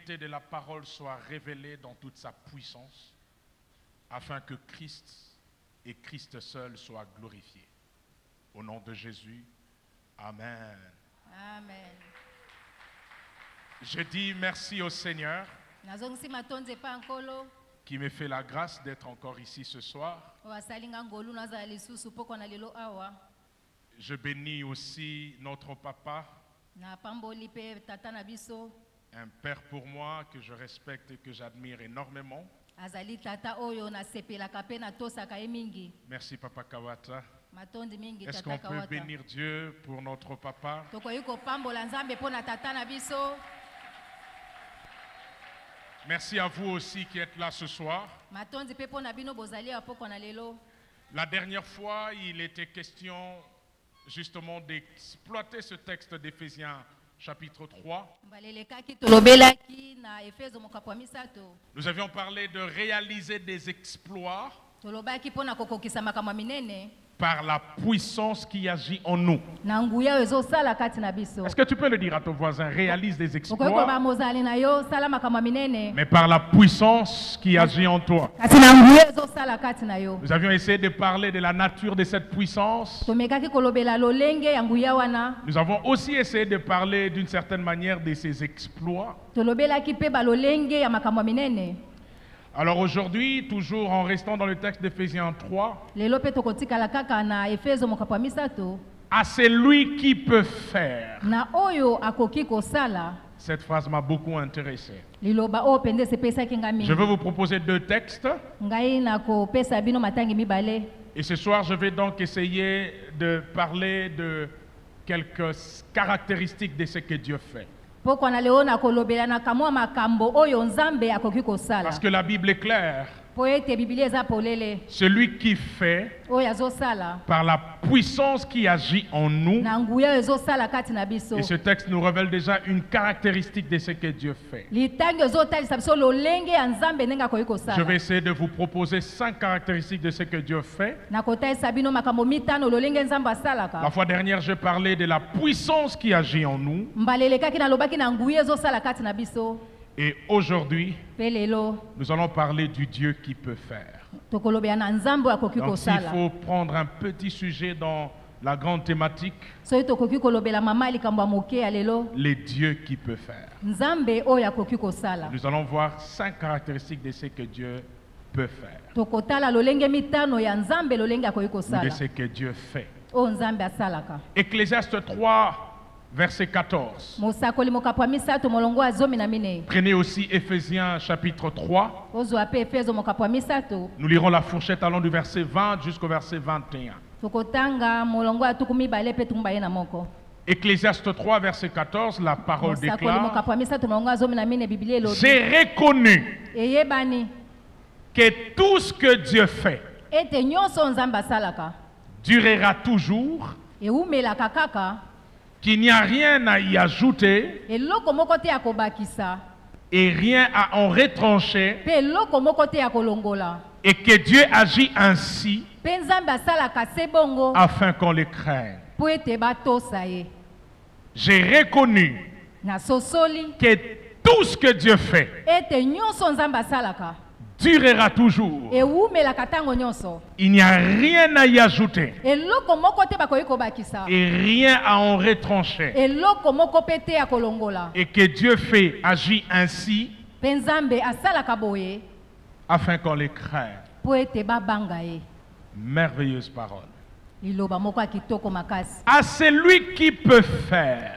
vérité de la parole soit révélée dans toute sa puissance, afin que Christ et Christ seul soient glorifiés. Au nom de Jésus, Amen. Amen. Je dis merci au Seigneur qui me fait la grâce d'être encore ici ce soir. Je bénis aussi notre papa, un père pour moi que je respecte et que j'admire énormément. Merci Papa Kawata. Est-ce qu'on peut bénir Dieu pour notre papa? Merci à vous aussi qui êtes là ce soir. La dernière fois, il était question justement d'exploiter ce texte d'Éphésiens chapitre 3. Nous avions parlé de réaliser des exploits par la puissance qui agit en nous. Est-ce que tu peux le dire à ton voisin? Réalise des exploits, mais par la puissance qui agit en toi. Nous avions essayé de parler de la nature de cette puissance. Nous avons aussi essayé de parler d'une certaine manière de ces exploits. Alors aujourd'hui, toujours en restant dans le texte d'Éphésiens 3, à celui qui peut faire. Cette phrase m'a beaucoup intéressé. Je veux vous proposer deux textes. Et ce soir, je vais donc essayer de parler de quelques caractéristiques de ce que Dieu fait. Parce que la Bible est claire. Celui qui fait par la puissance qui agit en nous. Et ce texte nous révèle déjà une caractéristique de ce que Dieu fait. Je vais essayer de vous proposer 5 caractéristiques de ce que Dieu fait. La fois dernière, je parlais de la puissance qui agit en nous. Et aujourd'hui, nous allons parler du Dieu qui peut faire. Donc s'il faut prendre un petit sujet dans la grande thématique, les dieux qui peut faire. Nous allons voir 5 caractéristiques de ce que Dieu peut faire. Ou de ce que Dieu fait. Ecclésiaste 3, verset 14. Prenez aussi Éphésiens chapitre 3. Nous lirons la fourchette allant du verset 20 jusqu'au verset 21. Ecclésiaste 3, verset 14, la parole déclare: j'ai reconnu que tout ce que Dieu fait durera toujours, qu'il n'y a rien à y ajouter et rien à en retrancher, et que Dieu agit ainsi afin qu'on le craigne. J'ai reconnu que tout ce que Dieu fait durera toujours. Il n'y a rien à y ajouter et rien à en retrancher, et que Dieu fait agit ainsi afin qu'on les craigne. Merveilleuse parole. À celui qui peut faire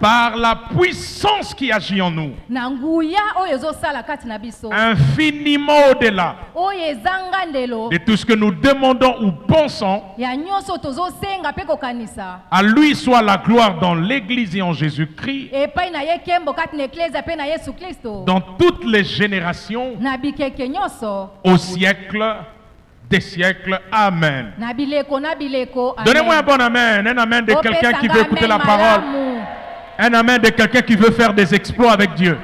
par la puissance qui agit en nous, infiniment au-delà de tout ce que nous demandons ou pensons. À lui soit la gloire dans l'Église et en Jésus-Christ, dans toutes les générations, au siècle des siècles. Amen. Donnez-moi un bon amen. Un amen de quelqu'un qui veut écouter la parole. Un amen de quelqu'un qui veut faire des exploits avec Dieu.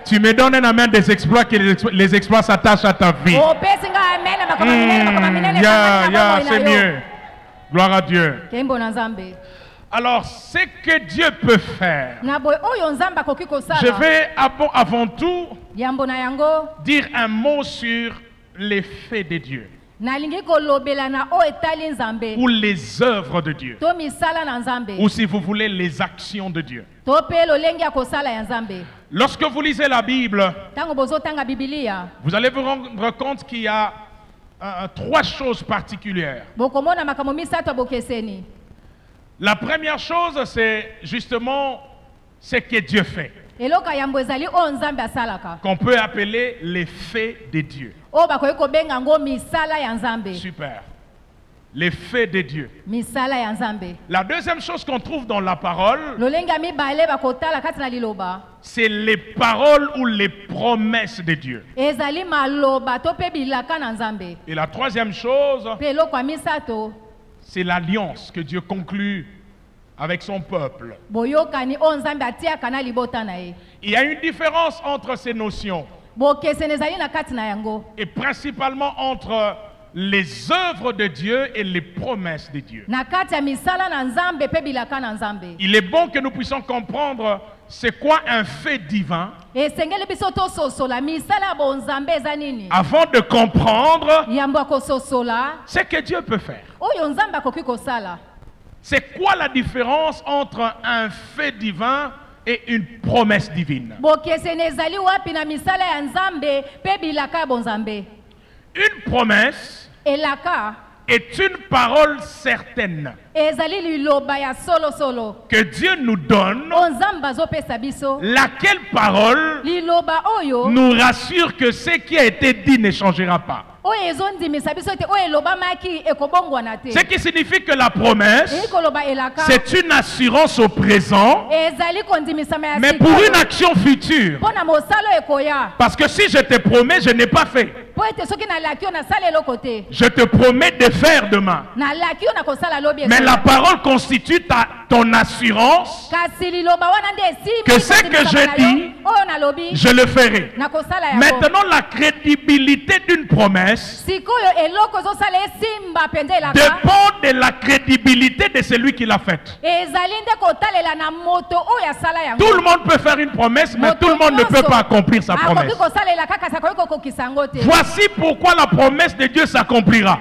Tu me donnes un amen des exploits, que les exploits s'attachent à ta vie. C'est mieux. Gloire à Dieu. Alors, ce que Dieu peut faire, je vais avant tout dire un mot sur les faits de Dieu ou les œuvres de Dieu, ou si vous voulez, les actions de Dieu. Lorsque vous lisez la Bible, vous allez vous rendre compte qu'il y a trois choses particulières. La première chose, c'est justement ce que Dieu fait, qu'on peut appeler les faits de Dieu. Super. Les faits de Dieu. La deuxième chose qu'on trouve dans la parole, c'est les paroles ou les promesses de Dieu. Et la troisième chose, c'est l'alliance que Dieu conclut avec son peuple. Il y a une différence entre ces notions, et principalement entre les œuvres de Dieu et les promesses de Dieu. Il est bon que nous puissions comprendre c'est quoi un fait divin avant de comprendre ce que Dieu peut faire. C'est quoi la différence entre un fait divin et une promesse divine? Une promesse est une parole certaine que Dieu nous donne, laquelle parole nous rassure que ce qui a été dit ne changera pas. Ce qui signifie que la promesse, c'est une assurance au présent, mais pour une action future. Parce que si je te promets, je n'ai pas fait. Je te promets de faire demain. Mais la parole constitue ton assurance que ce que je dis, je le ferai. Maintenant, la crédibilité d'une promesse dépend de la crédibilité de celui qui l'a faite. Tout le monde peut faire une promesse, mais tout le monde ne peut pas accomplir sa promesse. Voici pourquoi la promesse de Dieu s'accomplira.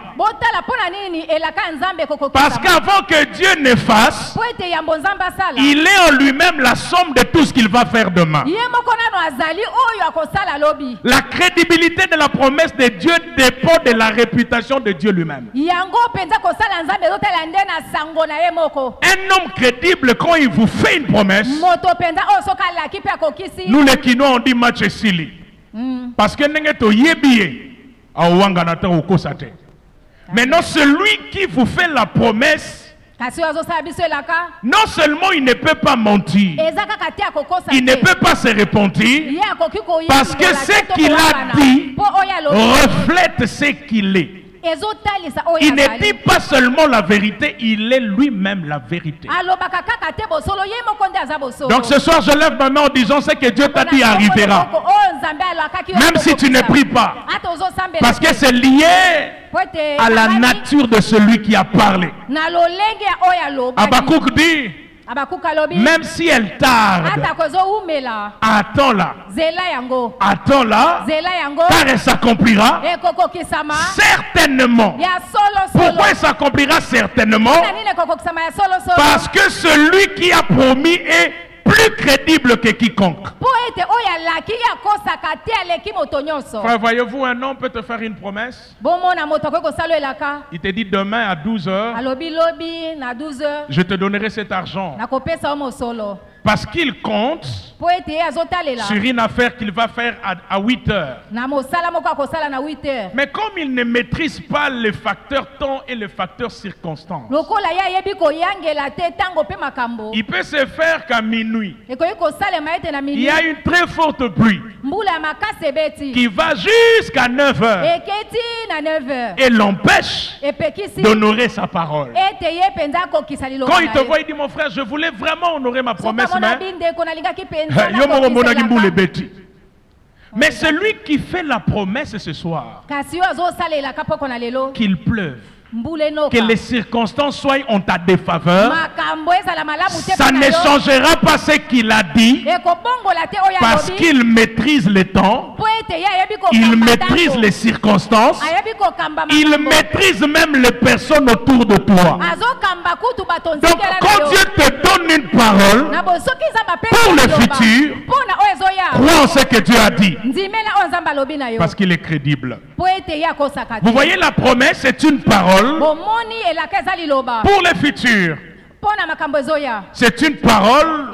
Parce qu'avant que Dieu ne fasse, il est en lui-même la somme de tout ce qu'il va faire demain. La crédibilité de la promesse de Dieu dépend de la réputation de Dieu lui-même. Un homme crédible, quand il vous fait une promesse, nous les Kinois on dit match et sili. Parce que maintenant celui qui vous fait la promesse, non seulement il ne peut pas mentir, il ne peut pas se repentir, parce que ce qu'il a dit reflète ce qu'il est. Il ne dit pas seulement la vérité, il est lui-même la vérité. Donc ce soir je lève ma main en disant ce que Dieu t'a dit arrivera. Même si tu ne pries pas. Parce que c'est lié à la nature de celui qui a parlé. Habakkuk dit, même si elle tarde, attends-la. Attends-la, car elle s'accomplira certainement. Pourquoi elle s'accomplira certainement? Parce que celui qui a promis est plus crédible que quiconque. Frère, voyez-vous, un homme peut te faire une promesse. Il te dit demain à 12h, je te donnerai cet argent. Parce qu'il compte sur une affaire qu'il va faire à 8h. Mais comme il ne maîtrise pas les facteurs temps et les facteurs circonstances, il peut se faire qu'à minuit, il y a une très forte pluie qui va jusqu'à 9h et l'empêche d'honorer sa parole. Quand il te voit, il dit, mon frère, je voulais vraiment honorer ma promesse, mais celui qui fait la promesse ce soir, qu'il pleuve, que les circonstances soient en ta défaveur, ça ne changera pas ce qu'il a dit, parce qu'il maîtrise les temps, il maîtrise les circonstances, il maîtrise même les personnes autour de toi. Donc quand Dieu te donne une parole pour le futur, crois en ce que Dieu a dit, parce qu'il est crédible. Vous voyez, la promesse est une parole pour le futur. C'est une parole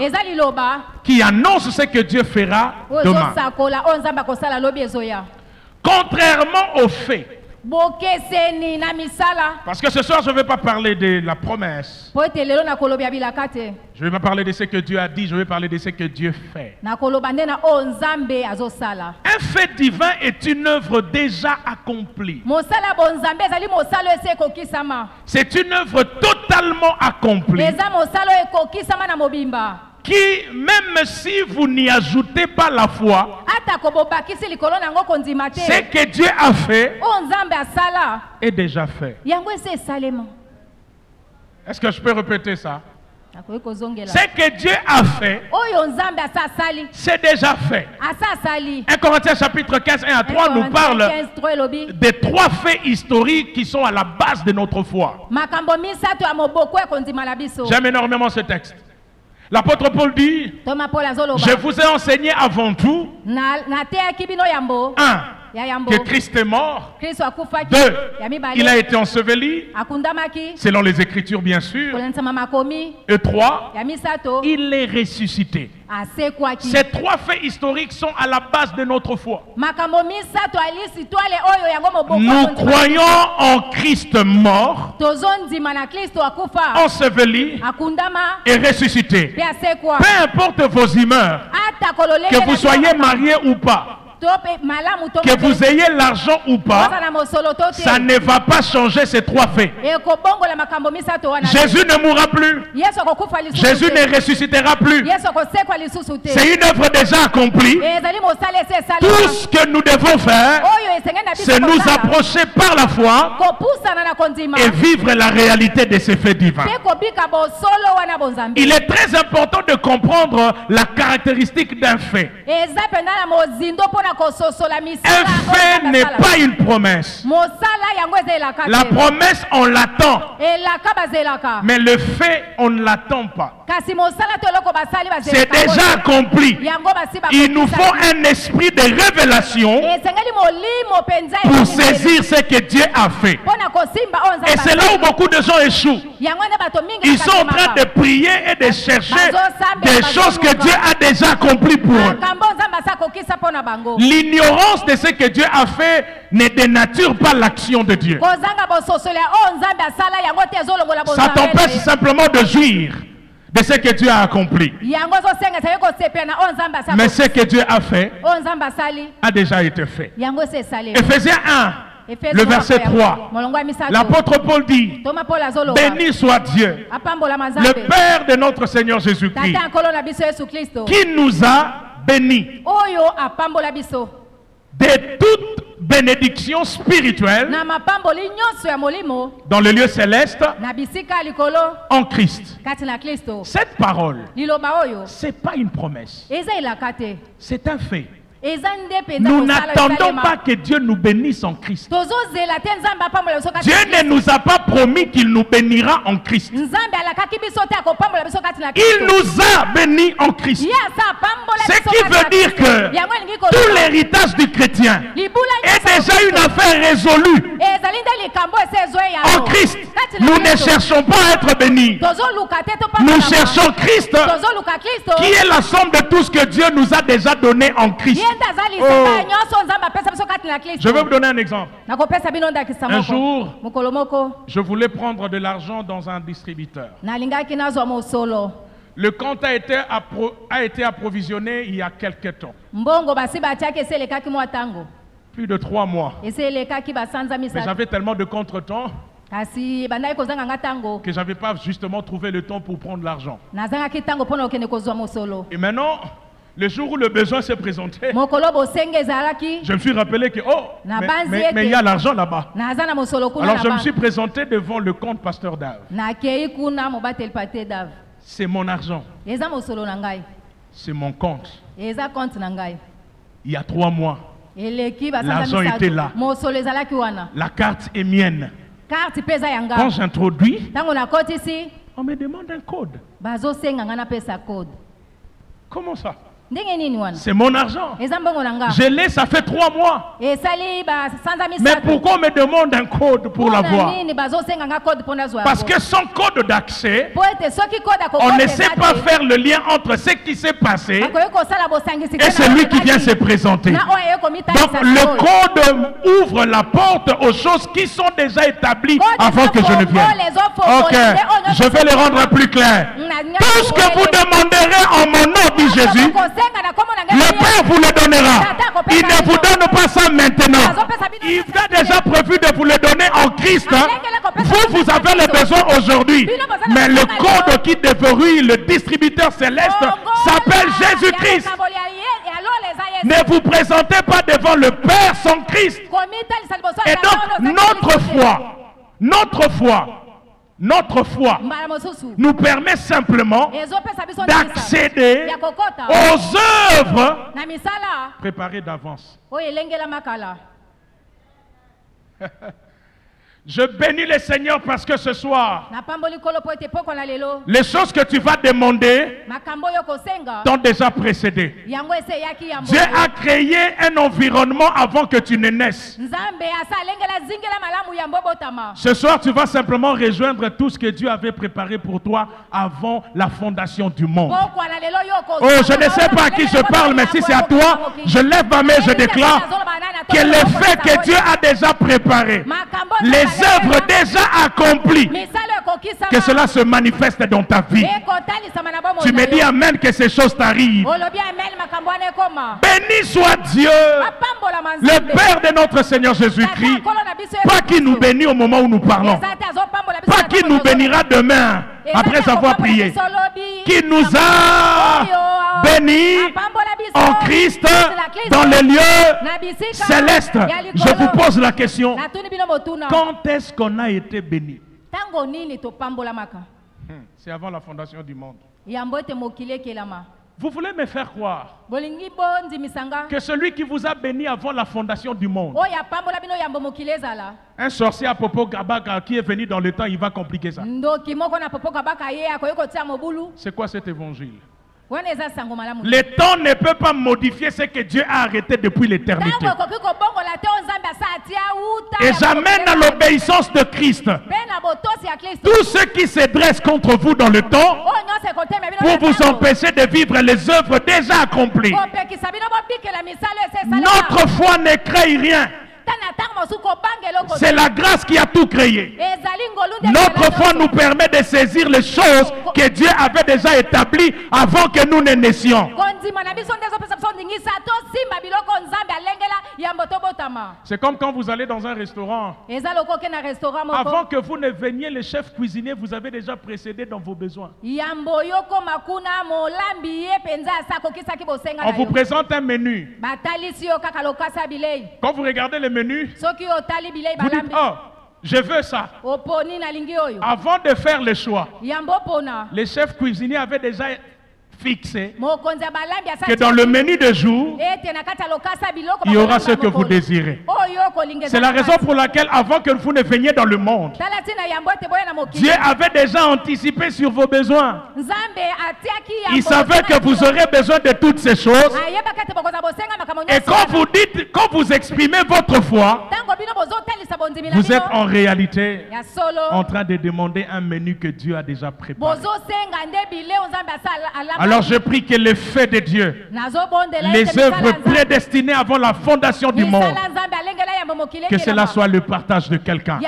qui annonce ce que Dieu fera demain. Contrairement aux faits. Parce que ce soir, je ne vais pas parler de la promesse. Je ne vais pas parler de ce que Dieu a dit, je vais parler de ce que Dieu fait. Un fait divin est une œuvre déjà accomplie. C'est une œuvre totalement accomplie. Qui, même si vous n'y ajoutez pas la foi, ce que Dieu a fait est déjà fait. Est-ce que je peux répéter ça? Ce que Dieu a fait, c'est déjà fait. 1 Corinthiens chapitre 15, 1 à 3 nous parle des 3 faits historiques qui sont à la base de notre foi. J'aime énormément ce texte. L'apôtre Paul dit, je vous ai enseigné avant tout, 1. Que Christ est mort. 2. Il a été enseveli, selon les Écritures bien sûr. Et 3. Il est ressuscité. Ces 3 faits historiques sont à la base de notre foi. Nous croyons en Christ mort, enseveli et ressuscité. Peu importe vos humeurs, que vous soyez mariés ou pas, que vous ayez l'argent ou pas, ça ne va pas changer ces 3 faits. Jésus ne mourra plus. Jésus ne ressuscitera plus. C'est une œuvre déjà accomplie. Tout ce que nous devons faire, c'est nous approcher par la foi et vivre la réalité de ces faits divins. Il est très important de comprendre la caractéristique d'un fait. Un fait n'est pas une promesse. La promesse, on l'attend. Mais le fait, on ne l'attend pas. C'est déjà accompli. Il nous faut un esprit de révélation pour saisir ce que Dieu a fait. Et c'est là où beaucoup de gens échouent. Ils sont en train de prier et de chercher des choses que Dieu a déjà accomplies pour eux. L'ignorance de ce que Dieu a fait ne dénature pas l'action de Dieu. Ça t'empêche simplement de jouir de ce que Dieu a accompli. Mais ce que Dieu a fait a déjà été fait. Ephésiens 1, le verset 3. L'apôtre Paul dit, béni soit Dieu, le Père de notre Seigneur Jésus-Christ, qui nous a bénis de toute bénédiction spirituelle dans le lieu céleste en Christ. Cette parole, ce n'est pas une promesse, c'est un fait. Nous n'attendons pas que Dieu nous bénisse en Christ. Dieu ne nous a pas promis qu'il nous bénira en Christ. Il nous a bénis en Christ. Ce qui veut dire que tout l'héritage du chrétien est déjà une affaire résolue. En Christ, nous ne cherchons pas à être bénis. Nous cherchons Christ, qui est la somme de tout ce que Dieu nous a déjà donné en Christ. Oh. Je vais vous donner un exemple. Un jour, je voulais prendre de l'argent dans un distributeur. Le compte a été approvisionné il y a quelque temps. Plus de 3 mois. Mais j'avais tellement de contretemps que je n'avais pas justement trouvé le temps pour prendre l'argent. Et maintenant, Le jour où le besoin s'est présenté, je me suis rappelé que mais il y a l'argent là-bas. Alors je me suis présenté devant le compte pasteur Dave. C'est mon argent. C'est mon compte. Il y a 3 mois, l'argent était là. La carte est mienne. Quand j'introduis, on me demande un code. Comment ça? C'est mon argent. Je l'ai, ça fait 3 mois. Mais pourquoi on me demande un code pour l'avoir? Parce que sans code d'accès, on ne sait pas faire le lien entre ce qui s'est passé et celui qui vient se présenter. Donc le code ouvre la porte aux choses qui sont déjà établies avant que je ne vienne. Ok, je vais les rendre plus clairs. Tout ce que vous demanderez en mon nom, dit Jésus, le Père vous le donnera. Il ne vous donne pas ça maintenant. Il a déjà prévu de vous le donner en Christ. Vous avez le besoin aujourd'hui. Mais le code qui déverrouille le distributeur céleste s'appelle Jésus-Christ. Ne vous présentez pas devant le Père sans Christ. Et donc notre foi nous permet simplement d'accéder aux œuvres préparées d'avance. Je bénis le Seigneur parce que ce soir, les choses que tu vas demander t'ont déjà précédé. Dieu a créé un environnement avant que tu ne naisses. Ce soir, tu vas simplement rejoindre tout ce que Dieu avait préparé pour toi avant la fondation du monde. Oh, je ne sais pas à qui je parle, mais si c'est à toi, je lève ma main et je déclare que les faits que Dieu a déjà préparés, les œuvres déjà accomplies, que cela se manifeste dans ta vie. Tu me dis amen que ces choses t'arrivent. Béni soit Dieu, le Père de notre Seigneur Jésus-Christ, pas qui nous bénit au moment où nous parlons, pas qui nous bénira demain après avoir prié, qui nous a bénis en Christ dans les lieux célestes. Je vous pose la question, quand est-ce qu'on a été béni? C'est avant la fondation du monde. Vous voulez me faire croire que celui qui vous a béni avant la fondation du monde, un sorcier à Popo Gabaka qui est venu dans le temps, il va compliquer ça. C'est quoi cet évangile? Le temps ne peut pas modifier ce que Dieu a arrêté depuis l'éternité. Et j'amène à l'obéissance de Christ tous ceux qui se dressent contre vous dans le temps pour vous empêcher de vivre les œuvres déjà accomplies. Notre foi ne crée rien. C'est la grâce qui a tout créé. Notre foi nous permet de saisir les choses que Dieu avait déjà établies avant que nous ne naissions. C'est comme quand vous allez dans un restaurant. Avant que vous ne veniez, le chef cuisinier vous avait déjà précédé dans vos besoins. On vous présente un menu. Quand vous regardez le menu, vous dites, oh, je veux ça. Avant de faire le choix, les chefs cuisiniers avaient déjà fixé que dans le menu de jour, il y aura ce que vous désirez. C'est la raison pour laquelle, avant que vous ne veniez dans le monde, Dieu avait déjà anticipé sur vos besoins. Il savait que vous aurez besoin de toutes ces choses. Et quand vous exprimez votre foi, vous êtes en réalité en train de demander un menu que Dieu a déjà préparé. Alors je prie que les faits de Dieu, les œuvres prédestinées avant la fondation du monde, que cela soit le partage de quelqu'un.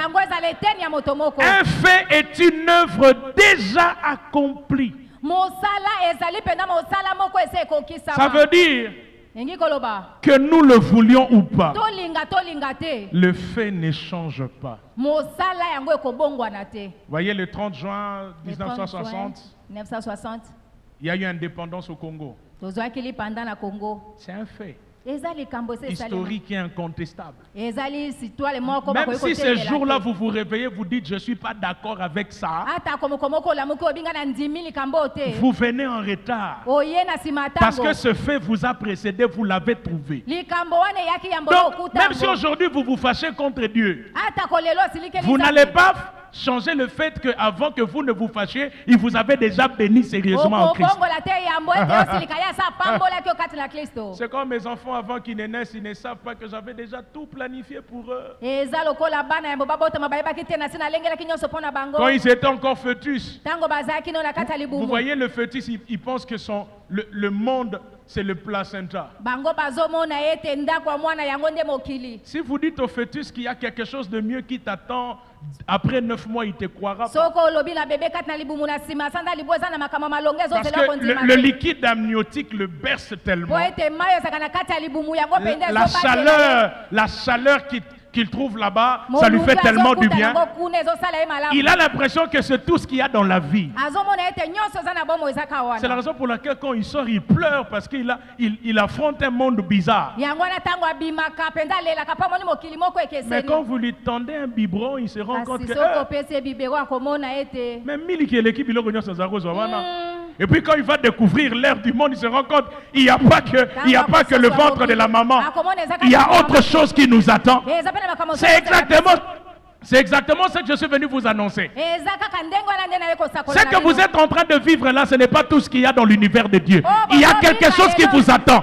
Un fait est une œuvre déjà accomplie. Ça veut dire que nous le voulions ou pas, le fait ne change pas. Voyez le 30 juin 1960, Il y a eu indépendance au Congo. C'est un fait. Historique et incontestable. Même si ce jour-là vous vous réveillez, vous dites je ne suis pas d'accord avec ça, vous venez en retard. Parce que ce fait vous a précédé, vous l'avez trouvé. Donc, même si aujourd'hui vous vous fâchez contre Dieu, vous n'allez pas changer le fait qu'avant que vous ne vous fâchiez, il vous avait déjà béni sérieusement en Christ. C'est comme mes enfants avant qu'ils ne naissent, ils ne savent pas que j'avais déjà tout planifié pour eux. Quand ils étaient encore fœtus, vous voyez le fœtus, il pense que le monde, c'est le placenta. Si vous dites au fœtus qu'il y a quelque chose de mieux qui t'attend, après 9 mois, il te croira pas. Parce que le liquide amniotique le berce tellement. La chaleur qu'il trouve là-bas, ça lui fait tellement du bien. Il a l'impression que c'est tout ce qu'il y a dans la vie. C'est la raison pour laquelle quand il sort, il pleure parce qu'il affronte un monde bizarre. Mais quand vous lui tendez un biberon, il se rend compte que même l'équipe et puis quand il va découvrir l'air du monde, il se rend compte il n'y a pas que le ventre de la maman. Il y a autre chose qui nous attend. C'est exactement ce que je suis venu vous annoncer. Ce que vous êtes en train de vivre là, ce n'est pas tout ce qu'il y a dans l'univers de Dieu. Il y a quelque chose qui vous attend.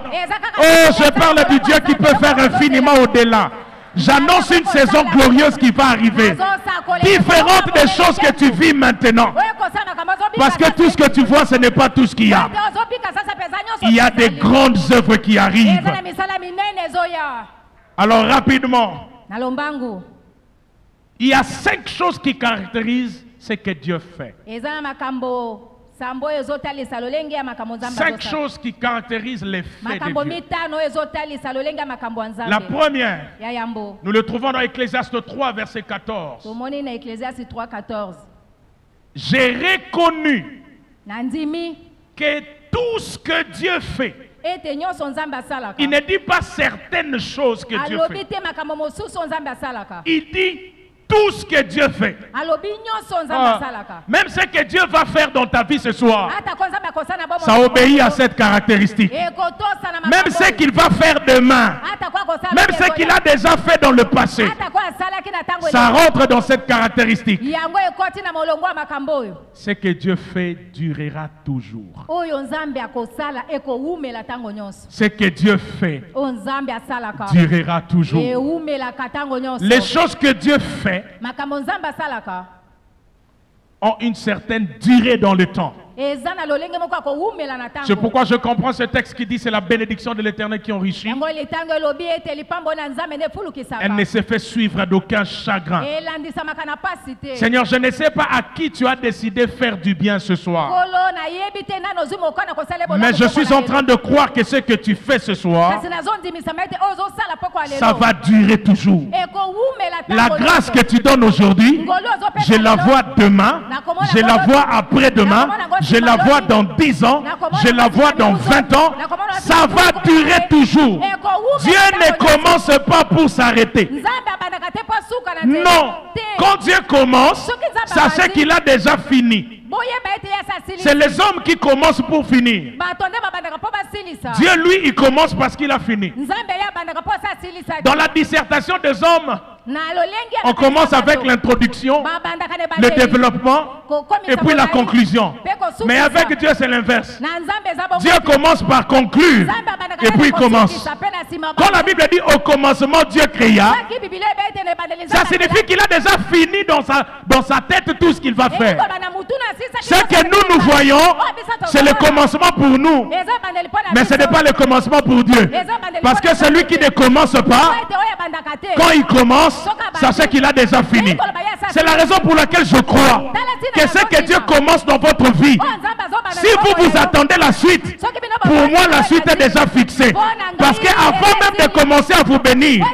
Oh, je parle du Dieu qui peut faire infiniment au-delà. J'annonce une saison glorieuse qui va arriver. Différente des choses que tu vis maintenant. Parce que tout ce que tu vois, ce n'est pas tout ce qu'il y a. Il y a des grandes œuvres qui arrivent. Alors rapidement, il y a 5 choses qui caractérisent ce que Dieu fait. 5 choses qui caractérisent les faits de Dieu. La première, nous le trouvons dans Ecclésiaste 3, verset 14. J'ai reconnu que tout ce que Dieu fait, il ne dit pas certaines choses que Dieu fait. Il dit tout ce que Dieu fait. Même ce que Dieu va faire dans ta vie ce soir, ça obéit à cette caractéristique. Même ce qu'il va faire demain, même ce qu'il a déjà fait dans le passé, ça rentre dans cette caractéristique. Ce que Dieu fait durera toujours. Ce que Dieu fait durera toujours. Les choses que Dieu fait ont une certaine durée dans le temps. C'est pourquoi je comprends ce texte qui dit c'est la bénédiction de l'Éternel qui enrichit. Elle ne se fait suivre d'aucun chagrin. Seigneur, je ne sais pas à qui tu as décidé de faire du bien ce soir. Mais je suis en train de croire que ce que tu fais ce soir, ça va durer toujours. La grâce que tu donnes aujourd'hui, je la vois demain, je la vois après-demain, je la vois dans 10 ans, je la vois dans 20 ans, ça va durer toujours. Dieu ne commence pas pour s'arrêter. Non, quand Dieu commence, sachez qu'il a déjà fini. C'est les hommes qui commencent pour finir. Dieu, lui, il commence parce qu'il a fini. Dans la dissertation des hommes, on commence avec l'introduction, le développement et puis la conclusion. Mais avec Dieu, c'est l'inverse. Dieu commence par conclure et puis il commence. Quand la Bible dit au commencement Dieu créa, ça signifie qu'il a déjà fini dans sa tête tout ce qu'il va faire. Ce que nous voyons, c'est le commencement pour nous. Mais ce n'est pas le commencement pour Dieu. Parce que celui qui ne commence pas, quand il commence, sachez qu'il a déjà fini. C'est la raison pour laquelle je crois que ce que Dieu commence dans votre vie, si vous vous attendez la suite, pour moi la suite est déjà fixée. Parce qu'avant même de commencer à vous bénir,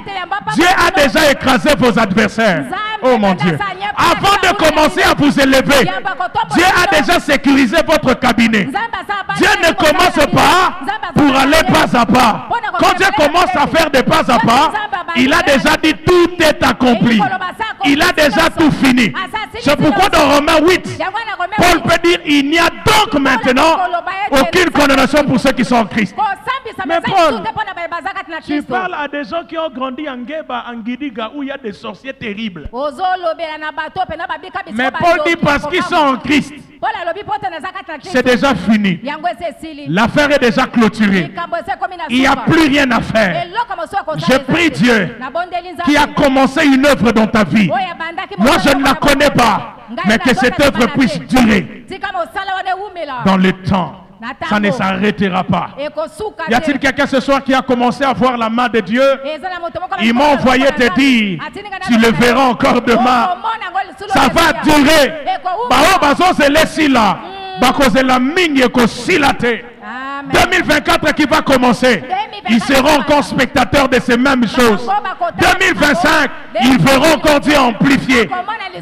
Dieu a déjà écrasé vos adversaires. Oh mon Dieu. Avant de commencer à vous élever, Dieu a déjà sécurisé votre cabinet. Dieu ne commence pas pour aller pas à pas. Quand Dieu commence à faire des pas à pas, il a déjà dit tout est accompli. Il a déjà tout fini. C'est pourquoi dans Romains 8, Paul peut dire il n'y a donc maintenant aucune condamnation pour ceux qui sont en Christ. Mais Paul, tu parles à des gens qui ont grandi en Geba, en Gidiga, où il y a des sorciers terribles. Mais Paul dit parce qu'ils sont en Christ, c'est déjà fini. L'affaire est déjà clôturée. Il n'y a plus rien à faire. Je prie Dieu qui a commencé une œuvre dans ta vie. Moi, je ne la connais pas, mais que cette œuvre puisse durer dans le temps. Ça ne s'arrêtera pas. Y a-t-il quelqu'un ce soir qui a commencé à voir la main de Dieu? Il m'a envoyé te dire, tu le verras encore demain. Ça va durer. 2024 qui va commencer, ils seront encore spectateurs de ces mêmes choses. 2025, ils verront encore Dieu amplifier.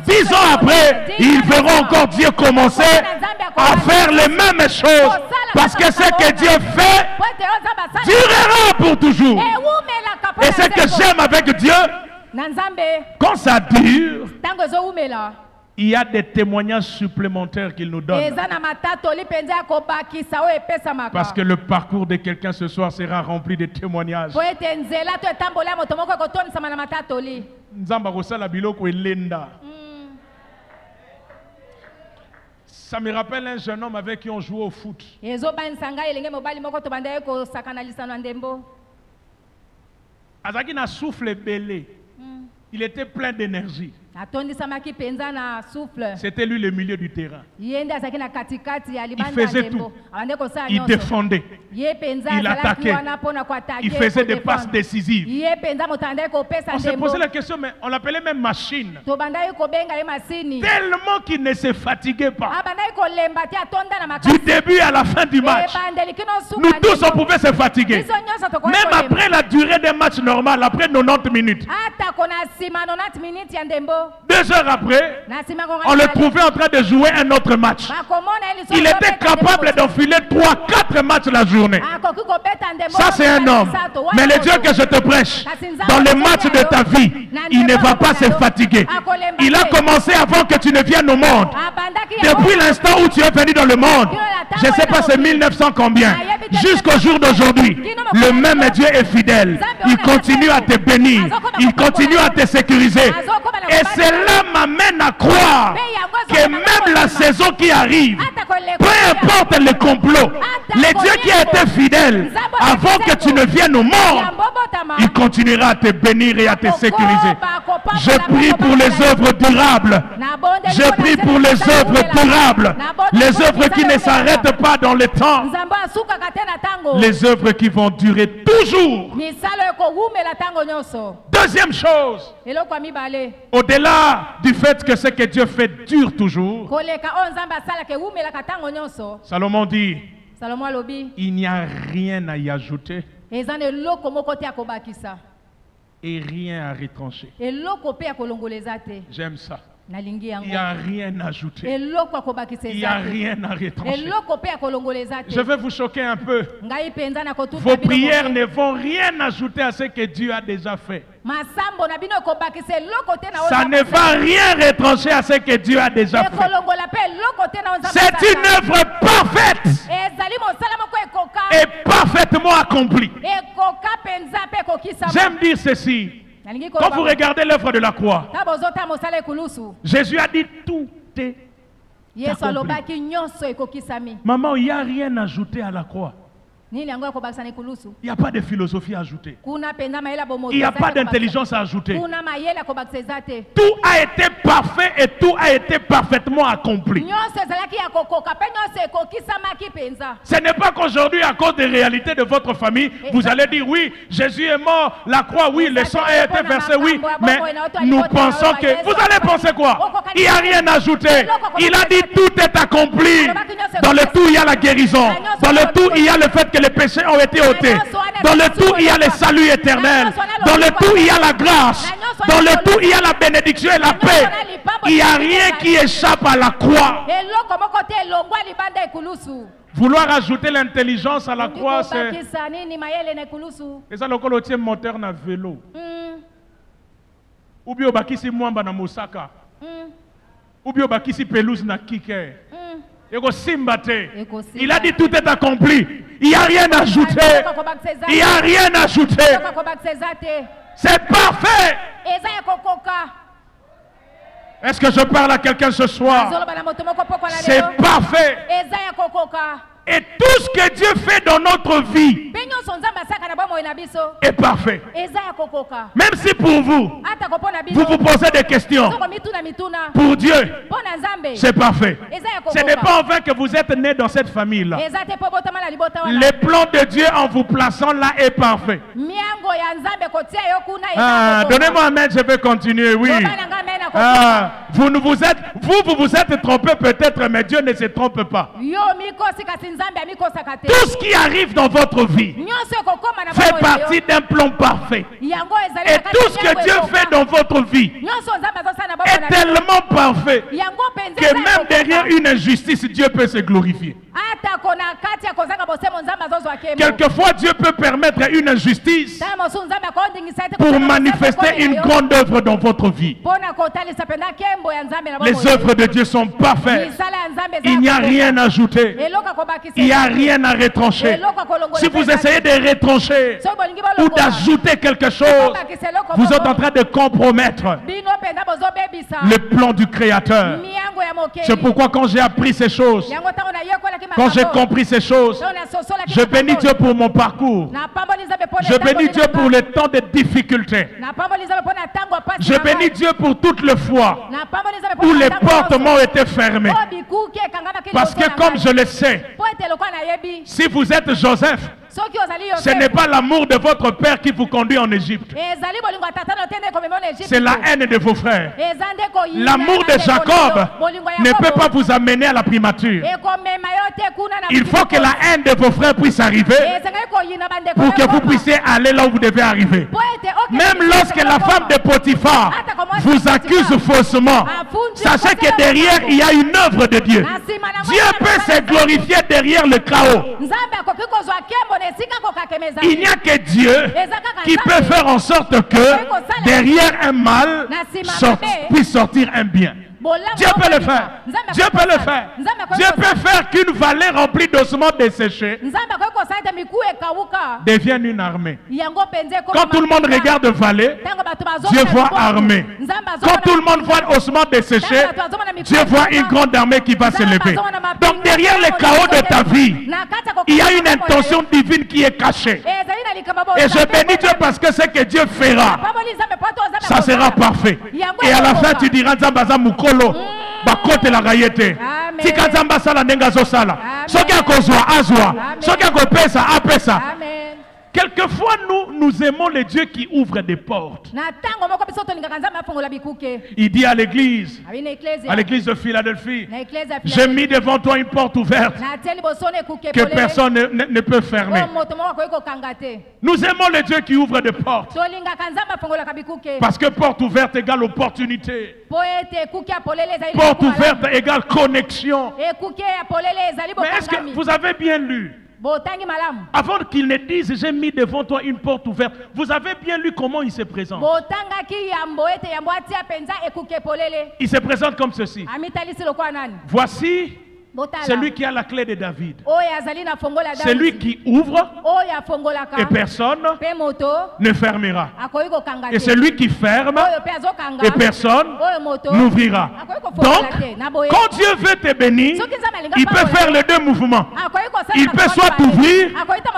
10 ans après, ils verront encore Dieu commencer à faire les mêmes choses. Parce que ce que Dieu fait durera pour toujours. Et ce que j'aime avec Dieu, quand ça dure, il y a des témoignages supplémentaires qu'il nous donne. Parce que le parcours de quelqu'un ce soir sera rempli de témoignages. Ça me rappelle un jeune homme avec qui on jouait au foot. Azaki n'a souffle belé. Il était plein d'énergie. C'était lui le milieu du terrain. Il faisait tout. Il défendait. Il attaquait. Il faisait des passes décisives. On s'est posé la question, mais on l'appelait même machine. Tellement qu'il ne se fatiguait pas. Du début à la fin du match. Nous tous, on pouvait se fatiguer. Même après la durée des matchs normal, après 90 minutes. 2 heures après, on le trouvait en train de jouer un autre match. Il était capable d'enfiler 3-4 matchs la journée. Ça, c'est un homme. Mais le Dieu que je te prêche, dans les matchs de ta vie, il ne va pas se fatiguer. Il a commencé avant que tu ne viennes au monde. Depuis l'instant où tu es venu dans le monde, je ne sais pas c'est 1900 combien, jusqu'au jour d'aujourd'hui, le même Dieu est fidèle. Il continue à te bénir. Il continue à te sécuriser. Et cela m'amène à croire que même la saison qui arrive, peu importe le complot, le Dieu qui a été fidèle avant que tu ne viennes au monde, il continuera à te bénir et à te sécuriser. Je prie pour les œuvres durables. Je prie pour les œuvres durables. Les œuvres qui ne s'arrêtent pas dans le temps. Les œuvres qui vont durer toujours. Deuxième chose, au-delà du fait que ce que Dieu fait dure toujours, Salomon dit, il n'y a rien à y ajouter et rien à retrancher. J'aime ça. Il n'y a rien à ajouter. Il n'y a rien à retrancher. Je vais vous choquer un peu. Vos prières ne vont rien ajouter à ce que Dieu a déjà fait. Ça ne va rien retrancher à ce que Dieu a déjà fait. C'est une œuvre parfaite et parfaitement accomplie. J'aime dire ceci. Quand vous regardez l'œuvre de la croix, Jésus a dit tout est accompli. Maman, il n'y a rien à ajouter à la croix. Il n'y a pas de philosophie à ajouter. Il n'y a pas d'intelligence à ajouter. Tout a été parfait et tout a été parfaitement accompli. Ce n'est pas qu'aujourd'hui, à cause des réalités de votre famille, vous allez dire oui, Jésus est mort, la croix, oui, le sang a été versé, oui. Mais nous pensons que... Vous allez penser quoi? Il n'y a rien à ajouter. Il a dit tout est accompli. Dans le tout, il y a la guérison. Dans le tout, il y a le fait que que les péchés ont été ôtés. Dans le tout, il y a le salut éternel. Dans le tout, il y a la grâce. Dans le tout, il y a la bénédiction et la paix. Il n'y a rien qui échappe à la croix. Vouloir ajouter l'intelligence à la croix, c'est ça le moteur na vélo. Ou bien bakisi mwamba na Mosaka. Ou bien bakisi pelouse na Kike. Il a dit tout est accompli. Il n'y a rien à ajouter. Il n'y a rien à ajouter. C'est parfait. Est-ce que je parle à quelqu'un ce soir? C'est parfait. Et tout ce que Dieu fait dans notre vie est parfait. Même si pour vous, vous vous posez des questions, pour Dieu, c'est parfait. Ce n'est pas en vain que vous êtes né dans cette famille-là. Le plan de Dieu en vous plaçant là est parfait. Donnez-moi un amen, je vais continuer, oui. Vous vous êtes trompé peut-être, mais Dieu ne se trompe pas. Tout ce qui arrive dans votre vie fait partie d'un plan parfait. Et tout ce que Dieu fait dans votre vie est tellement parfait que même derrière une injustice, Dieu peut se glorifier. Quelquefois, Dieu peut permettre une injustice pour manifester une grande œuvre dans votre vie. Les œuvres de Dieu sont parfaites. Il n'y a rien à ajouter. Il n'y a rien à retrancher. Si vous essayez de retrancher ou d'ajouter quelque chose, vous êtes en train de compromettre le plan du Créateur. C'est pourquoi quand j'ai appris ces choses, quand j'ai compris ces choses, je bénis Dieu pour mon parcours. Je bénis Dieu pour les temps de difficulté. Je bénis Dieu pour toutes les fois où les portes m'ont été fermées. Parce que comme je le sais, si vous êtes Joseph, ce n'est pas l'amour de votre père qui vous conduit en Égypte. C'est la haine de vos frères. L'amour de Jacob ne peut pas vous amener à la primature. Il faut que la haine de vos frères puisse arriver pour que vous puissiez aller là où vous devez arriver. Même lorsque la femme de Potiphar vous accuse faussement, sachez que derrière il y a une œuvre de Dieu. Dieu peut se glorifier derrière le chaos. Il n'y a que Dieu qui peut faire en sorte que derrière un mal puisse sortir un bien. Dieu peut le faire. Dieu peut le faire. Dieu peut faire qu'une vallée remplie d'ossements desséchés devienne une armée. Quand tout le monde regarde vallée, Dieu voit armée. Quand tout le monde voit ossements desséchés, Dieu voit une grande armée qui va se lever. Donc derrière le chaos de ta vie, il y a une intention divine qui est cachée. Et je bénis Dieu parce que ce que Dieu fera, ça sera parfait. Et à la fin tu diras Nzambaza Mukolo bakote la gayete. Tika Nzamba sala nenga zo sala. Soki akozwa azwa. Soki akopesa apesa. Quelquefois, nous aimons les dieux qui ouvrent des portes. Il dit à l'église de Philadelphie, j'ai mis devant toi une porte ouverte que personne ne peut fermer. Nous aimons les dieux qui ouvrent des portes. Parce que porte ouverte égale opportunité. Porte ouverte égale connexion. Mais est-ce que vous avez bien lu? Avant qu'il ne dise j'ai mis devant toi une porte ouverte, vous avez bien lu comment il se présente. Il se présente comme ceci. Voici celui qui a la clé de David. C'est lui qui ouvre et personne ne fermera. Et c'est lui qui ferme et personne n'ouvrira. Donc, quand Dieu veut te bénir, il peut faire les deux mouvements. Il peut soit t'ouvrir,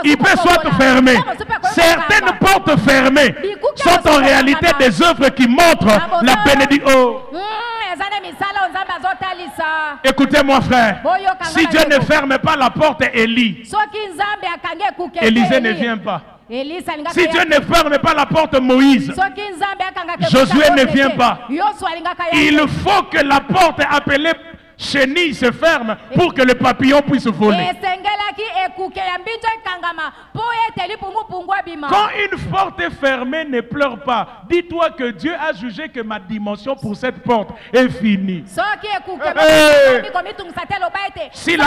il peut soit te fermer. Certaines portes fermées sont en réalité des œuvres qui montrent la bénédiction. Écoutez-moi frère, si Dieu ne ferme pas la porte Élie, Élisée ne vient pas. Si Dieu ne ferme pas la porte Moïse, Josué ne vient pas. Il faut que la porte appelée chenille se ferme pour que le papillon puisse voler. Quand une porte est fermée, ne pleure pas. Dis-toi que Dieu a jugé que ma dimension pour cette porte est finie. Si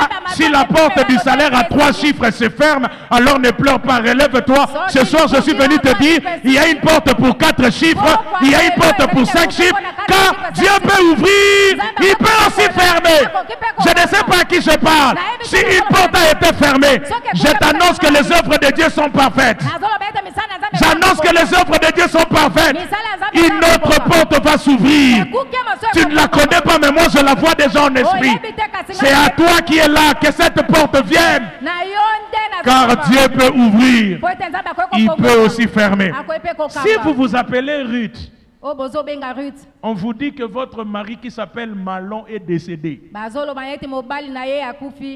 la porte du salaire à 3 chiffres se ferme, alors ne pleure pas, relève-toi. Ce soir, je suis venu te dire, il y a une porte pour 4 chiffres, il y a une porte pour 5 chiffres, car Dieu peut ouvrir, il peut aussi fermer. Je ne sais pas à qui je parle. Si une porte a été fermée, je t'annonce que les œuvres de Dieu sont parfaites. J'annonce que les œuvres de Dieu sont parfaites. Une autre porte va s'ouvrir. Tu ne la connais pas, mais moi je la vois déjà en esprit. C'est à toi qui es là que cette porte vienne. Car Dieu peut ouvrir. Il peut aussi fermer. Si vous vous appelez Ruth, on vous dit que votre mari qui s'appelle Malon est décédé.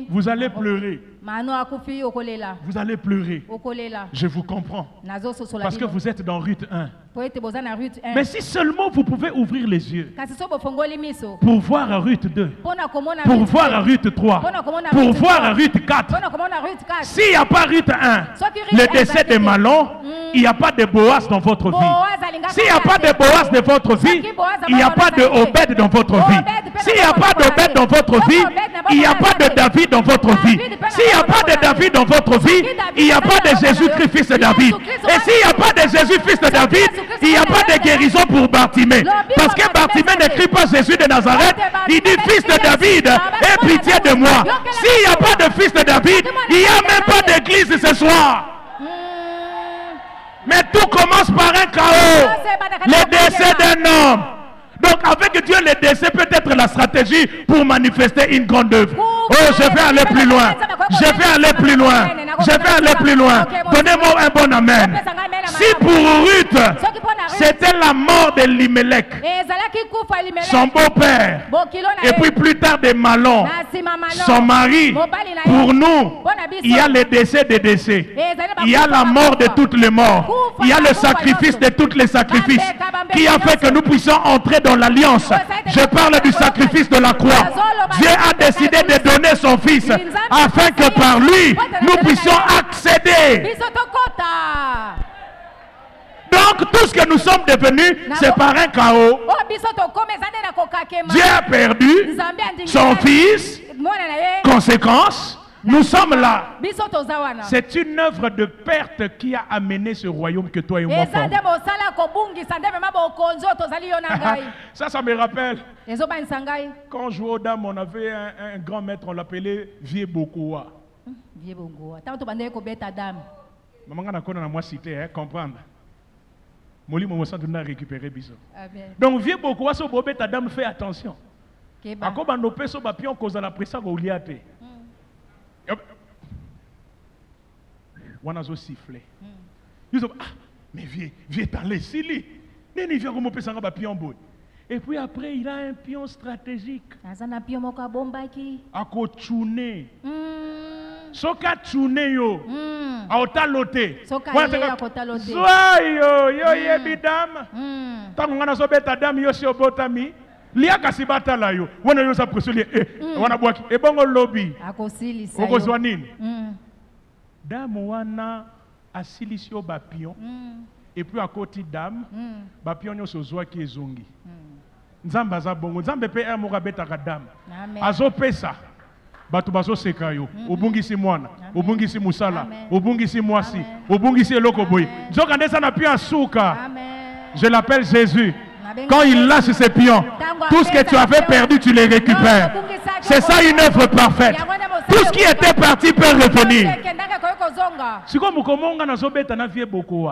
Vous allez pleurer. Vous allez pleurer. Je vous comprends. Parce que vous êtes dans Ruth 1. Mais si seulement vous pouvez ouvrir les yeux pour voir Ruth 2, pour voir Ruth 3, pour voir Ruth 4. S'il n'y a pas Ruth 1, le décès de Malon, il n'y a pas de Boaz dans votre vie. S'il n'y a pas de Boaz dans votre vie, il n'y a pas de Obed dans votre vie. S'il n'y a pas d'Obed dans votre vie, il n'y a pas de David dans votre vie. S'il n'y a pas de David dans votre vie, il n'y a pas de Jésus-Christ fils de David. Et s'il n'y a pas de Jésus fils de David, il n'y a pas de guérison pour Bartimée. Parce que Bartimée n'écrit pas Jésus de Nazareth, il dit fils de David, aie pitié de moi. S'il n'y a pas de fils de David, il n'y a même pas d'église ce soir. Mais tout commence par un chaos. Le décès d'un homme. Donc avec Dieu, le décès peut être la stratégie pour manifester une grande œuvre. Oh, je vais aller plus loin. Je vais aller plus loin. Je vais aller plus loin. Donnez-moi un bon amen. Si pour Ruth, c'était la mort de Limelech, son beau-père, et puis plus tard de Malon, son mari, pour nous, il y a le décès des décès. Il y a la mort de toutes les morts. Il y a le sacrifice de tous les sacrifices qui a fait que nous puissions entrer dans l'alliance. Je parle du sacrifice de la croix. Dieu a décidé de donner son fils afin que par lui, nous puissions accéder. Donc tout ce que nous sommes devenus, c'est par un chaos. Dieu a perdu son fils. Conséquence, nous sommes là. C'est une œuvre de perte qui a amené ce royaume que toi et moi formons. Ça me rappelle. Quand je jouais aux dames, on avait un grand maître, on l'appelait Vieux Bokoa. Maman a moi cité, comprendre. Donc Vieux Bokoa, ce bobé ta dame, fait attention. À quoi on peut se battre cause à la pression au liate. On a sifflé. Ils ont dit, ah, mais viens t'en laisser lui. Il vient comme on peut pion boy. Et puis après, il a un pion stratégique. À quoi tchouné. Soka tchouné yo. A otalote. Soka yo yebidam. Tant qu'on a sobé ta dame yo si obotami. Lia kasibata la yo. Wana yo sa presoli. Wana boaki. E bongo lobby. Akosili sa yo. Okozwa nini? Dame wana asilisio bapion. Et puis à côté dame, bapion yo sozwa ki ezongi. Nzamba za bongo. Nzambe pe un moka betaka dame. Azo pesa. Batu bazo seka yo. Obungisi mwana. Obungisi musala. Obungisi mwasi. Obungisi eloko boy. Nzoka ndesa na pio asuka. Je l'appelle Jésus. Quand il lâche ses pions, tout ce que tu avais perdu, tu les récupères. C'est ça une œuvre parfaite. Tout ce qui était parti peut revenir. Si comme on a vu beaucoup,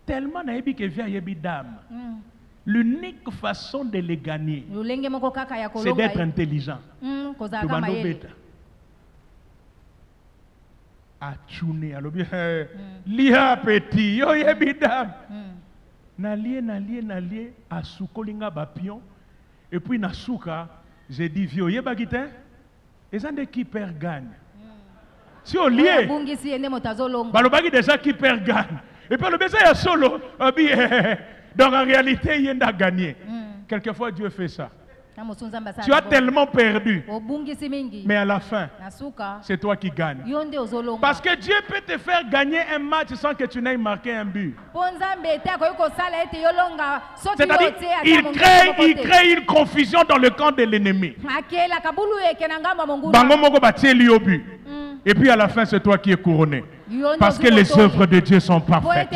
tellement naïbi que vient yebi dame. L'unique façon de les gagner, c'est d'être intelligent. A tchouné, alors bien, lia petit, yo yebi dame. Nalie, à soukolinga bapion, et puis nasuka, j'ai dit vieux, yeba guitain, et ça de qui perd gagne. Si on lié, balobagi déjà qui perd gagne. Et puis le baiser est solo, donc en réalité il y a gagné. Quelquefois Dieu fait ça. Tu as tellement perdu. Mais à la fin, c'est toi qui gagnes. Parce que Dieu peut te faire gagner un match sans que tu n'aies marqué un but. C'est-à-dire, il crée une confusion dans le camp de l'ennemi. Et puis à la fin, c'est toi qui es couronné. Parce que les œuvres de Dieu sont parfaites.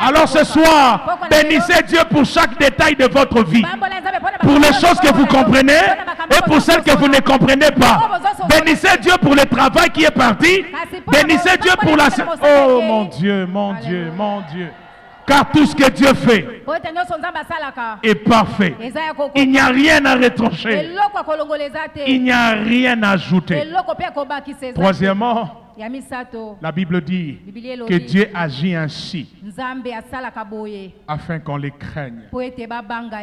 Alors ce soir, bénissez Dieu pour chaque détail de votre vie. Pour les choses que vous comprenez et pour celles que vous ne comprenez pas. Bénissez Dieu pour le travail qui est parti. Bénissez Dieu pour la... Oh mon Dieu, mon Dieu, mon Dieu. Car tout ce que Dieu fait est parfait. Il n'y a rien à retrancher. Il n'y a rien à ajouter. Troisièmement, la Bible dit que Dieu agit ainsi afin qu'on les craigne.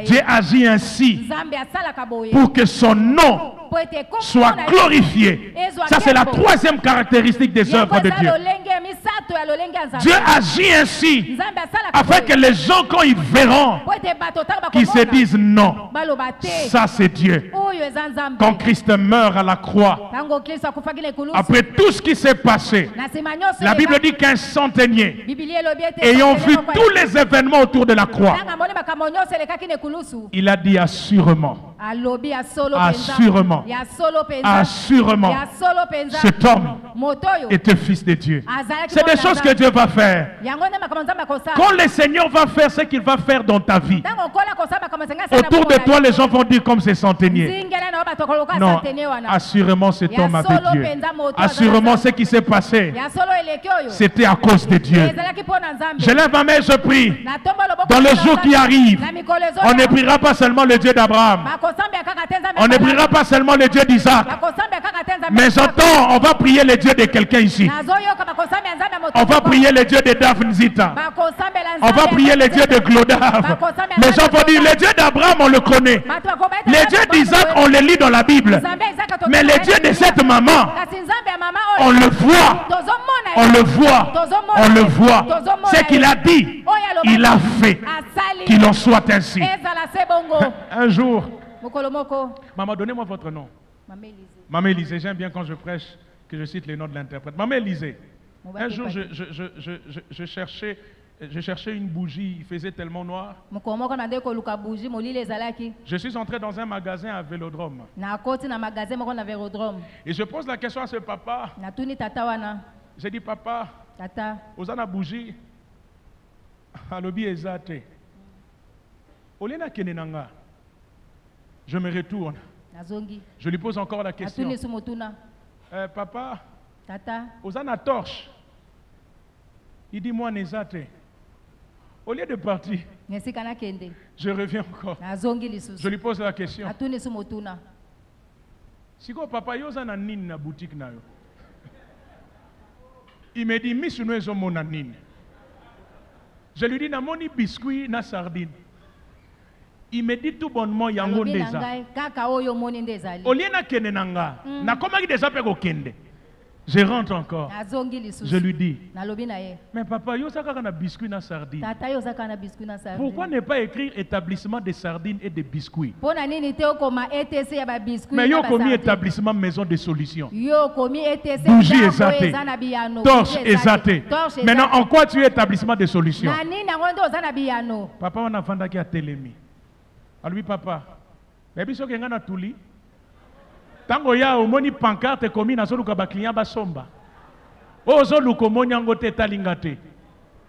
Dieu agit ainsi pour que son nom soit glorifié. Ça, c'est la troisième caractéristique des œuvres de Dieu. Dieu agit ainsi afin que les gens, quand ils verront, qu'ils se disent non, ça c'est Dieu. Quand Christ meurt à la croix, après tout ce qui s'est passé, la Bible dit qu'un centenier, ayant vu tous les événements autour de la croix, il a dit assurément, assurément, assurément, cet homme était fils de Dieu. C'est des choses que Dieu va faire. Quand le Seigneur va faire ce qu'il va faire dans ta vie, autour de toi, les gens vont dire comme ces centeniers. Non, assurément cet homme avait Dieu. Assurément ce qui s'est passé, c'était à cause de Dieu. Je lève ma main et je prie. Dans le jour qui arrive, on ne priera pas seulement le Dieu d'Abraham. On ne priera pas seulement le Dieu d'Isaac. Mais j'entends, on va prier le Dieu de quelqu'un ici. On va prier le Dieu de Daphne-Zita. On va prier le Dieu de Glodave. Les gens vont dire, le Dieu d'Abraham, on le connaît. Le Dieu d'Isaac, on le lit dans la Bible. Mais le Dieu de cette maman, on le voit. On le voit. On le voit. Ce qu'il a dit, il a fait. Qu'il en soit ainsi. Un jour, maman, donnez-moi votre nom. Maman Élisée, j'aime bien quand je prêche que je cite les noms de l'interprète. Maman Élisée, un jour je cherchais une bougie, il faisait tellement noir. Je suis entré dans un magasin à Vélodrome. Et je pose la question à ce papa. J'ai dit, papa, vous avez une bougie à l'obi ezate. Olena kenenanga. Je me retourne. Je lui pose encore la question. Papa, vous avez une torche. Il dit, moi, nezate. Au lieu de partir, je reviens encore. Je lui pose la question. Si quoi, papa, vous avez une boutique. Il me dit, Miss, nous avons une nine. Je lui dis, na moni biscuit na sardine. Il me dit tout bonnement, yango ndeza. Oliena kenenanga. Na komaki déjà pe ko kende. Je rentre encore. Je lui dis, mais papa, yo saka na biscuit na sardine. Pourquoi ne pas écrire établissement de sardines et de biscuits? Mais yo commis établissement maison de solutions. Bougie exatée. Torche exatée. Maintenant, en quoi tu es établissement de solutions? Papa, on a vendu qui a télémi. A lui, papa, mais biso kenga na tuli. Tango ya omoni pancarte komi na soluka ba client ba somba. Ozo luko moni yango te talinga te.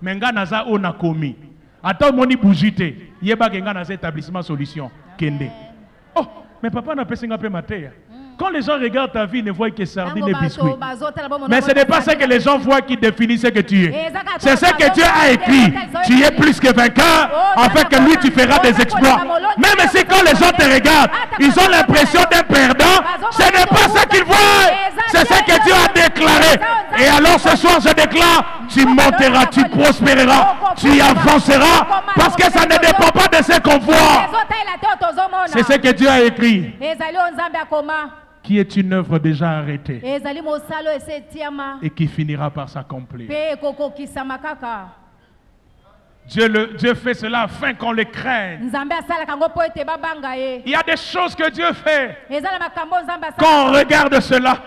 Menga naza ona komi. Ata omoni bujite, yeba kenga na établissement solution kende. Oh, mais papa na pesinga pe mateya. Quand les gens regardent ta vie, ils ne voient que sardines et biscuits. Mais ce n'est pas ce que les gens voient qui définit ce que tu es. C'est ce que Dieu a écrit. Tu es plus que vainqueur, afin que lui tu feras des exploits. Même si quand les gens te regardent, ils ont l'impression d'un perdant, ce n'est pas ce qu'ils voient. C'est ce que Dieu a déclaré. Et alors ce soir je déclare, tu monteras, tu prospéreras, tu avanceras, parce que ça ne dépend pas de ce qu'on voit. C'est ce que Dieu a écrit, qui est une œuvre déjà arrêtée et qui finira par s'accomplir. Dieu fait cela afin qu'on le craigne. Il y a des choses que Dieu fait. Quand on regarde cela,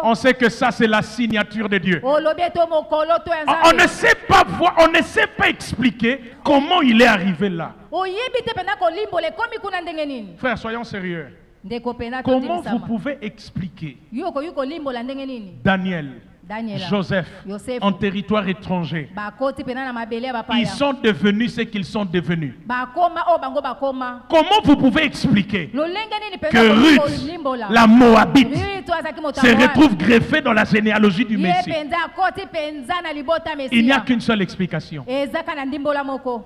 on sait que ça c'est la signature de Dieu. On ne sait pas voir, on ne sait pas expliquer comment il est arrivé là. Frère, soyons sérieux. Comment vous pouvez expliquer Daniel, Joseph, en territoire étranger, ils sont devenus ce qu'ils sont devenus? Comment vous pouvez expliquer que Ruth, la Moabite, se retrouve greffée dans la généalogie du Messie? Il n'y a qu'une seule explication.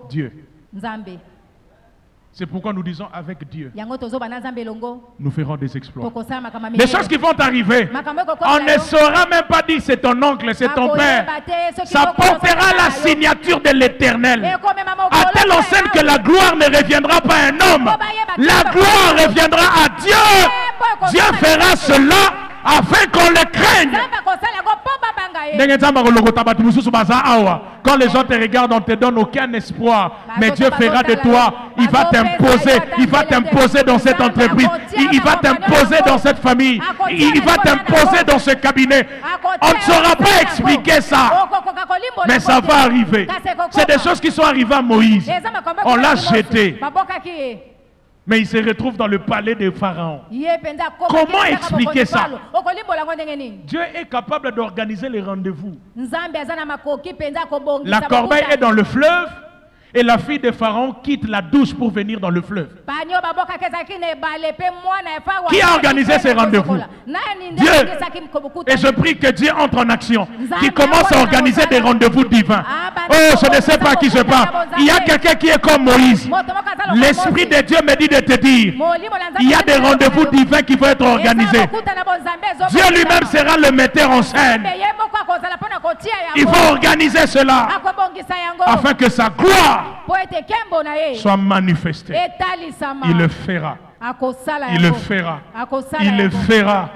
Dieu. C'est pourquoi nous disons avec Dieu, nous ferons des exploits. Des choses qui vont arriver, on ne saura même pas dire c'est ton oncle, c'est ton père. Ça portera la signature de l'Éternel. À telle enseigne que la gloire ne reviendra pas à un homme. La gloire reviendra à Dieu. Dieu fera cela afin qu'on le craigne. Quand les gens te regardent, on ne te donne aucun espoir. Mais Dieu fera de toi. Il va t'imposer. Il va t'imposer dans cette entreprise. Il va t'imposer dans cette famille. Il va t'imposer dans ce cabinet. On ne saura pas expliquer ça. Mais ça va arriver. C'est des choses qui sont arrivées à Moïse. On l'a jeté. Mais il se retrouve dans le palais de Pharaon. Comment expliquer ça? Dieu est capable d'organiser les rendez-vous. La corbeille est dans le fleuve et la fille de Pharaon quitte la douche pour venir dans le fleuve. Qui a organisé ces rendez-vous? Dieu. Et je prie que Dieu entre en action, qu'il commence à organiser des rendez-vous divins. Oh, je ne sais pas à qui je parle. Il y a quelqu'un qui est comme Moïse. L'Esprit de Dieu me dit de te dire, il y a des rendez-vous divins qui vont être organisés. Dieu lui-même sera le metteur en scène. Il va organiser cela afin que sa gloire soit manifestée. Il le fera. Il le fera. Il le fera.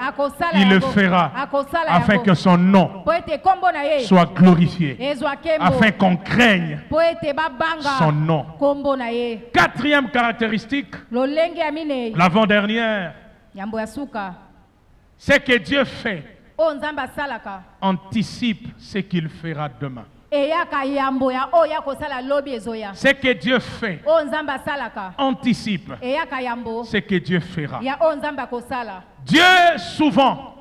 Il le fera. Afin que son nom soit glorifié. Afin qu'on craigne son nom. Quatrième caractéristique, l'avant-dernière, c'est que Dieu fait, anticipe ce qu'il fera demain. Ce que Dieu fait, anticipe ce que Dieu fera. Dieu souvent,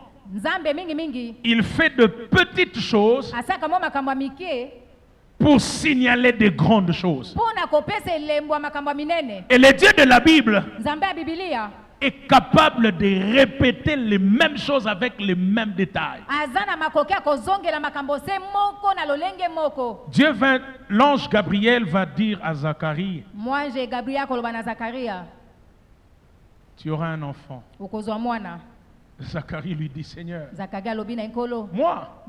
il fait de petites choses pour signaler de grandes choses. Et le Dieu de la Bible est capable de répéter les mêmes choses avec les mêmes détails. Dieu va, l'ange Gabriel va dire à Zacharie, tu auras un enfant. Zacharie lui dit, Seigneur, moi,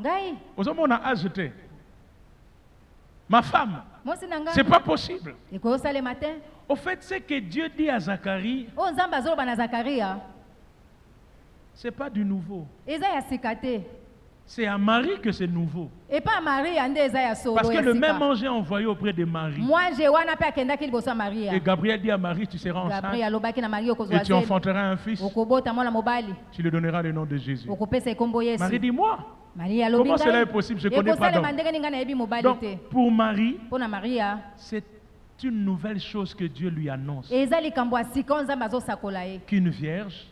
on a ajouté ma femme, c'est pas possible. Au fait, ce que Dieu dit à Zacharie, c'est pas du nouveau. C'est à Marie que c'est nouveau. Parce que le même ange est envoyé auprès de Marie. Et Gabriel dit à Marie, tu seras enceinte et tu enfanteras un fils. Tu lui donneras le nom de Jésus. Marie dit, moi, comment cela est possible? Je ne connais pas d'homme. Donc, pour Marie, c'est une nouvelle chose que Dieu lui annonce. Qu'une vierge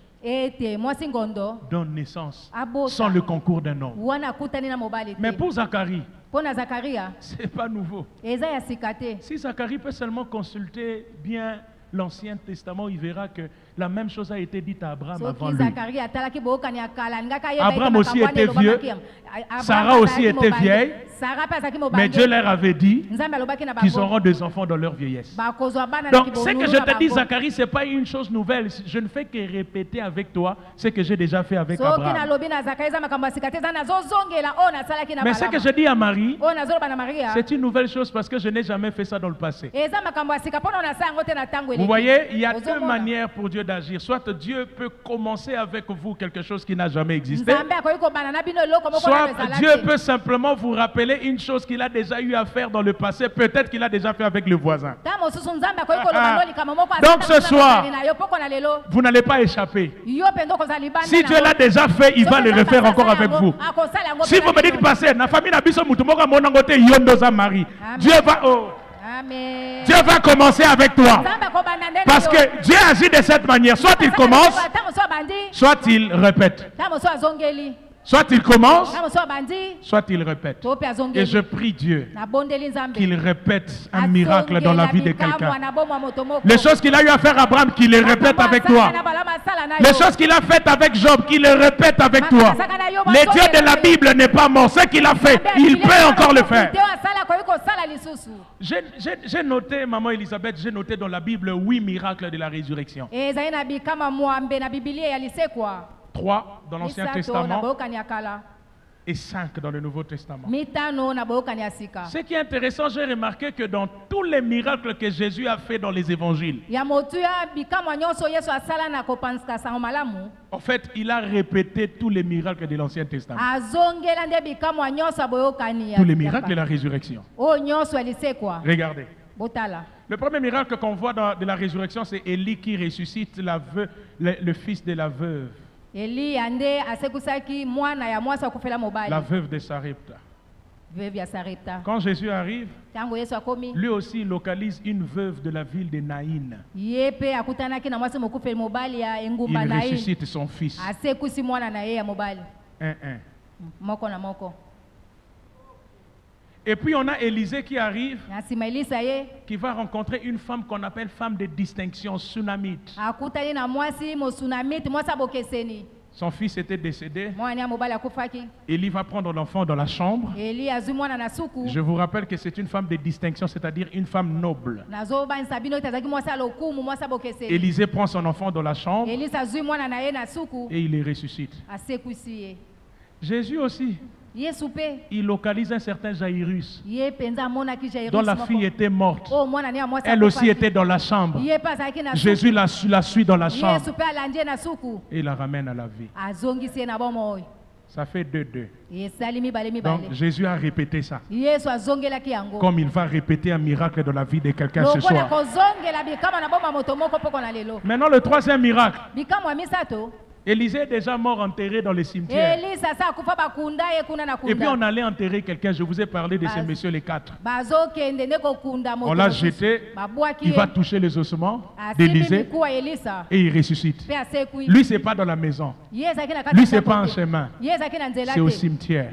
donne naissance sans le concours d'un homme. Mais pour Zacharie, ce n'est pas nouveau. Si Zacharie peut seulement consulter bien l'Ancien Testament, il verra que la même chose a été dite à Abraham avant lui. Abraham aussi était vieux, Sarah aussi était vieille, mais Dieu leur avait dit qu'ils auront des enfants dans leur vieillesse. Donc ce que je te dis, Zacharie, ce n'est pas une chose nouvelle. Je ne fais que répéter avec toi ce que j'ai déjà fait avec Abraham. Mais ce que je dis à Marie, c'est une nouvelle chose parce que je n'ai jamais fait ça dans le passé. Vous voyez, il y a deux manières pour Dieu d'agir. Soit Dieu peut commencer avec vous quelque chose qui n'a jamais existé. Soit Dieu peut simplement vous rappeler une chose qu'il a déjà eu à faire dans le passé. Peut-être qu'il a déjà fait avec le voisin. Donc ce soir, vous n'allez pas échapper. Si Dieu l'a déjà fait, il va le refaire encore avec vous. Si vous me dites passer, la famille n'a pas Marie. Dieu va... Oh. Amen. Dieu va commencer avec toi. Parce que Dieu agit de cette manière. Soit il commence, soit il répète. Soit il commence, soit il répète. Et je prie Dieu qu'il répète un miracle dans la vie de quelqu'un. Les choses qu'il a eu à faire à Abraham, qu'il les répète avec toi. Les choses qu'il a faites avec Job, qu'il les répète avec toi. Le Dieu de la Bible n'est pas mort. Ce qu'il a fait, il peut encore le faire. J'ai noté, maman Elisabeth, j'ai noté dans la Bible 8 miracles de la résurrection. 3 dans l'Ancien Testament et 5 dans le Nouveau Testament. Ce qui est intéressant, j'ai remarqué que dans tous les miracles que Jésus a fait dans les évangiles, en fait, il a répété tous les miracles de l'Ancien Testament. Tous les miracles de la résurrection. Regardez. Le premier miracle qu'on voit de la résurrection, c'est Élie qui ressuscite le fils de la veuve. La veuve de Sarepta. Quand Jésus arrive, lui aussi localise une veuve de la ville de Naïn. Il ressuscite son fils. Et puis on a Élisée qui arrive, qui va rencontrer une femme qu'on appelle femme de distinction, Sunamite. Son fils était décédé. Élie va prendre l'enfant dans la chambre. Je vous rappelle que c'est une femme de distinction, c'est-à-dire une femme noble. Élisée prend son enfant dans la chambre et il les ressuscite. Jésus aussi. Il localise un certain Jairus, dont la fille était morte. Elle aussi était dans la chambre. Jésus la suit dans la chambre et il la ramène à la vie. Ça fait 2-2. Donc Jésus a répété ça. Comme il va répéter un miracle dans la vie de quelqu'un ce soir. Maintenant le troisième miracle. Élisée est déjà mort enterré dans le cimetière. Et puis on allait enterrer quelqu'un. Je vous ai parlé de ces messieurs les 4. On l'a jeté. Il va toucher les ossements d'Élisée et il ressuscite. Lui, c'est pas dans la maison. Lui, c'est pas en chemin. C'est au cimetière.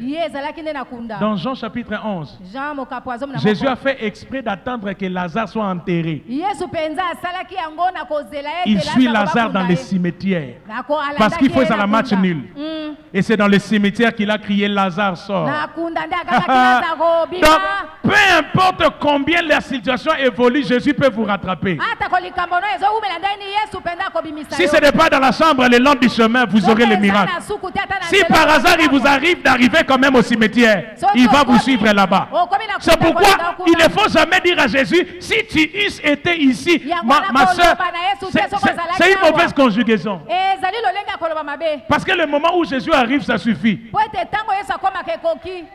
Dans Jean chapitre 11, Jésus a fait exprès d'attendre que Lazare soit enterré. Il suit Lazare dans les cimetières. Parce qu'il faut un match nul. Et c'est dans le cimetière qu'il a crié Lazare sort. Donc, peu importe combien la situation évolue, Jésus peut vous rattraper. Si ce n'est pas dans la chambre, le long du chemin, vous aurez le miracle. Si par hasard il vous arrive d'arriver quand même au cimetière, il va vous suivre là-bas. C'est pourquoi il ne faut jamais dire à Jésus, si tu eusses été ici, ma soeur, c'est une mauvaise conjugaison. Parce que le moment où Jésus arrive, ça suffit.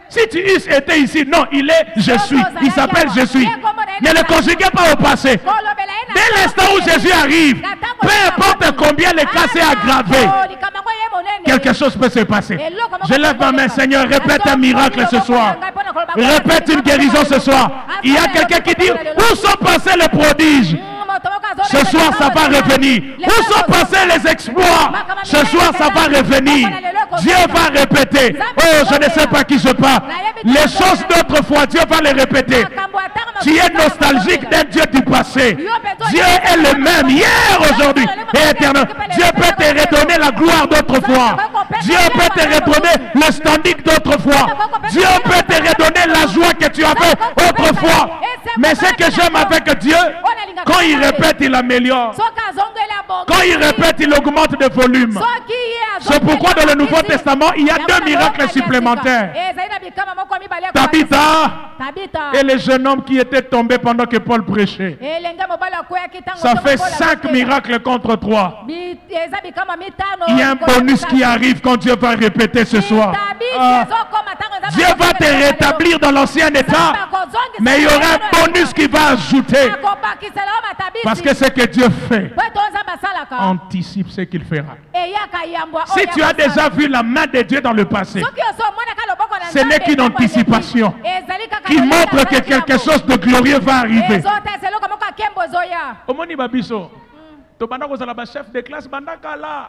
Si tu eusses été ici, non, il est je suis. Il s'appelle je suis. Ne le conjuguez pas au passé. Dès l'instant où Jésus arrive, peu importe combien le cas s'est aggravé, quelque chose peut se passer. Je lève ma main, Seigneur, répète un miracle ce soir. Répète une guérison ce soir. Il y a quelqu'un qui dit, où sont passés les prodiges? Ce soir, ça va revenir. Où sont passés les exploits? Ce soir, ça va revenir. Dieu va répéter. Oh, je ne sais pas qui je parle. Les choses d'autrefois, Dieu va les répéter. Tu es nostalgique d'un Dieu du passé. Dieu est le même hier, aujourd'hui et éternel. Dieu peut te redonner la gloire d'autrefois. Dieu peut te redonner le standing d'autrefois. Dieu peut te redonner la joie que tu avais autrefois. Mais ce que j'aime avec Dieu, quand il répète, il améliore. Quand il répète, il augmente de volume. C'est pourquoi dans le Nouveau Testament, il y a 2 miracles supplémentaires. Tabitha, Et les jeunes hommes qui étaient tombés pendant que Paul prêchait. Ça fait 5 miracles contre 3. Il y a un bonus qui arrive quand Dieu va répéter ce soir. Dieu va te rétablir dans l'ancien état, mais il y aura un bonus qui va ajouter. Parce que ce que Dieu fait anticipe ce qu'il fera. Si tu as déjà vu la main de Dieu dans le passé, ce n'est qu'une anticipation qui montre que quelque chose de glorieux va arriver. Omoni babiso, to banda ko sala ba chef de classe banda kala.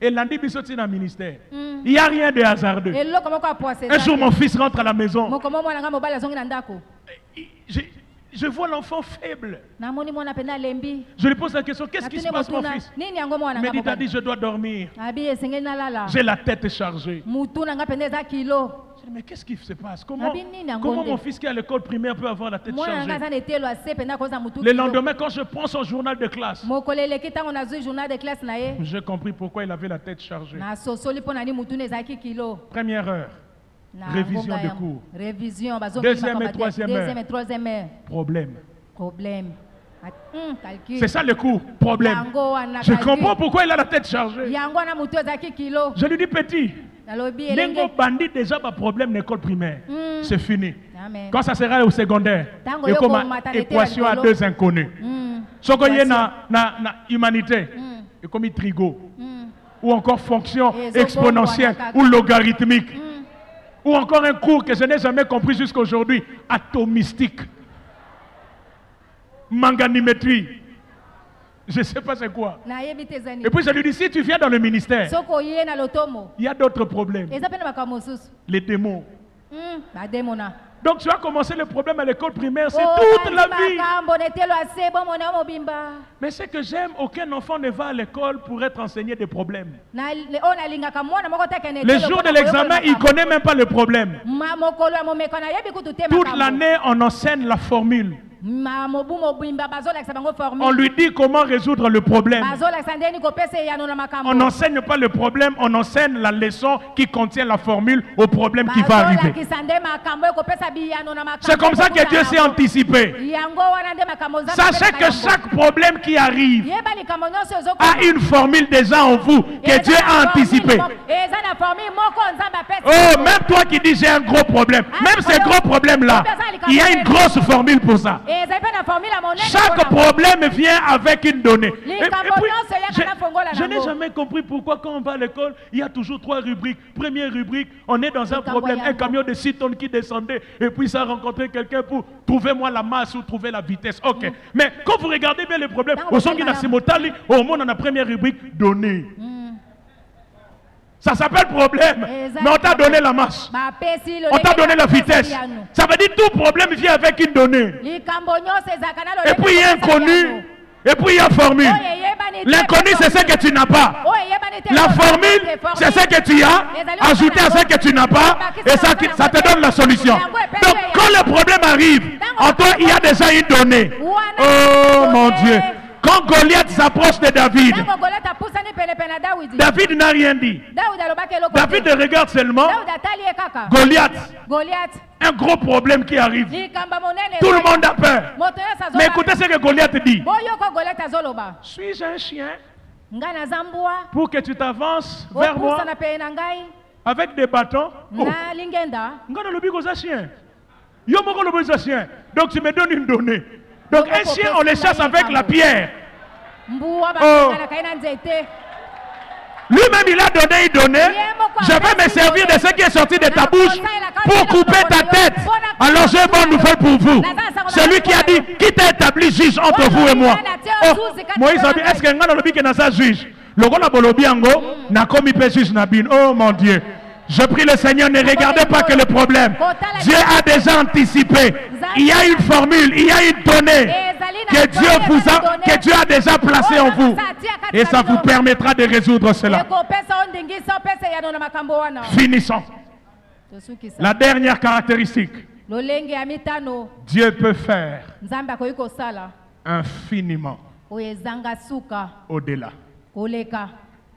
Et lundi biso tina ministère. Il n'y a rien de hasardeux. Un jour mon fils rentre à la maison. Je vois l'enfant faible. Je lui pose la question, qu'est-ce qui se passe mon fils? Il me dit, Daddy, je dois dormir. J'ai la tête chargée. Je dis, mais qu'est-ce qui se passe? Comment mon fils qui est à l'école primaire peut avoir la tête chargée? Le lendemain, quand je prends son journal de classe, j'ai compris pourquoi il avait la tête chargée. Première heure. Révision de cours. Deuxième et troisième heure. Problème. C'est ça le cours. Problème. Je comprends pourquoi il a la tête chargée. Je lui dis, petit, Nengo bandit déjà pas problème l'école primaire. C'est fini. Quand ça sera au secondaire, il y a comme équation à 2 inconnus. Ce qu'il y a na humanité, il comme trigo. Ou encore fonction exponentielle ou logarithmique. Ou encore un cours que je n'ai jamais compris jusqu'à aujourd'hui, atomistique, manganimétrie, je ne sais pas c'est quoi. Et puis je lui dis, si tu viens dans le ministère, il y a d'autres problèmes. Les démons. Donc tu as commencé le problème à l'école primaire, c'est toute la vie. Mais ce que j'aime, aucun enfant ne va à l'école pour être enseigné des problèmes. Le jour de l'examen, il ne connaît même pas le problème. Toute l'année, on enseigne la formule. On lui dit comment résoudre le problème. On n'enseigne pas le problème, on enseigne la leçon qui contient la formule au problème qui va arriver. C'est comme ça que Dieu s'est anticipé. Sachez que chaque problème qui arrive a une formule déjà en vous que Dieu a anticipé. Oh, même toi qui dis j'ai un gros problème, même ces gros problèmes-là, il y a une grosse formule pour ça. Chaque problème vient avec une donnée. Et puis, je n'ai jamais compris pourquoi quand on va à l'école, il y a toujours 3 rubriques. Première rubrique, on est dans un problème, un camion de 6 tonnes qui descendait et puis ça a rencontré quelqu'un pour trouver moi la masse ou trouver la vitesse. Ok. Mais quand vous regardez bien les problèmes, au son qui n'a au monde on a première rubrique, données. Ça s'appelle problème, mais on t'a donné la masse. On t'a donné la vitesse. Ça veut dire tout problème vient avec une donnée. Et puis il y a inconnu, et puis il y a formule. L'inconnu c'est ce que tu n'as pas. La formule c'est ce que tu as, ajouté à ce que tu n'as pas, et ça te donne la solution. Donc quand le problème arrive, en toi il y a déjà une donnée. Oh mon Dieu. Quand Goliath s'approche de David, David n'a rien dit. David regarde seulement Goliath. Un gros problème qui arrive. Tout le monde a peur. Mais écoutez ce que Goliath dit. Suis-je un chien pour que tu t'avances vers moi avec des bâtons? Oh. Donc tu me donnes une donnée. Donc un chien, on les chasse avec la pierre. Oh. Lui-même, il a donné une donnée. Je vais me servir de ce qui est sorti de ta bouche pour couper ta tête. Alors j'ai une bonne nouvelle pour vous. Celui qui a dit, qui t'a établi juge entre vous et moi. Oh. Moïse a dit, est-ce que nous avons juge? Le gars n'a commis juge Nabin. Oh mon Dieu. Je prie le Seigneur, ne regardez pas que le problème. Dieu a déjà anticipé. Il y a une formule, il y a une donnée que Dieu a déjà placée en vous. Et ça vous permettra de résoudre cela. Finissons. La dernière caractéristique. Dieu peut faire infiniment au-delà.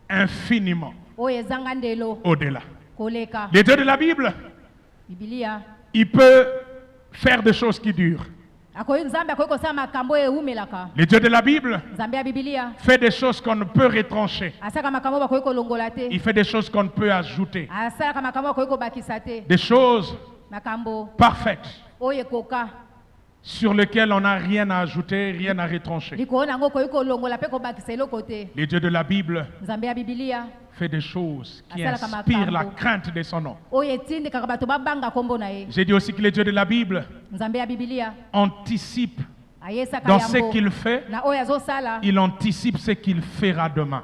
Infiniment au-delà. Le Dieu de la Bible, il peut faire des choses qui durent. Le Dieu de la Bible fait des choses qu'on ne peut retrancher. Il fait des choses qu'on ne peut ajouter. Des choses parfaites sur lesquelles on n'a rien à ajouter, rien à retrancher. Le Dieu de la Bible fait des choses qui inspirent la crainte de son nom. J'ai dit aussi que le Dieu de la Bible anticipe dans ce qu'il fait, il anticipe ce qu'il fera demain.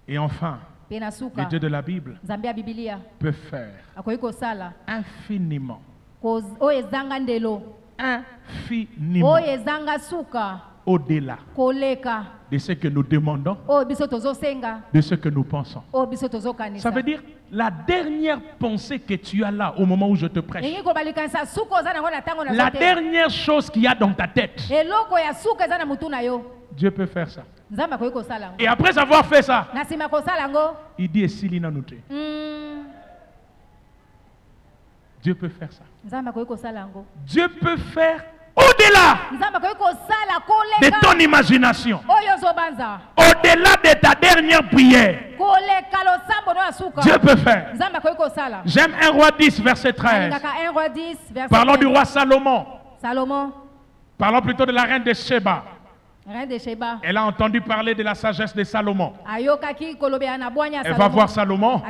Et enfin, le Dieu de la Bible peut faire infiniment au-delà de ce que nous demandons, de ce que nous pensons. Ça veut dire la dernière pensée que tu as là au moment où je te prêche, la dernière chose qu'il y a dans ta tête, Dieu peut faire ça. Et après avoir fait ça, il dit Dieu peut faire ça. Dieu peut faire au-delà de ton imagination, au-delà de ta dernière prière. Dieu peut faire. J'aime 1 Roi 10, verset 13. Parlons du roi Salomon. Parlons plutôt de la reine de Sheba. Elle a entendu parler de la sagesse de Salomon. Elle va voir Salomon.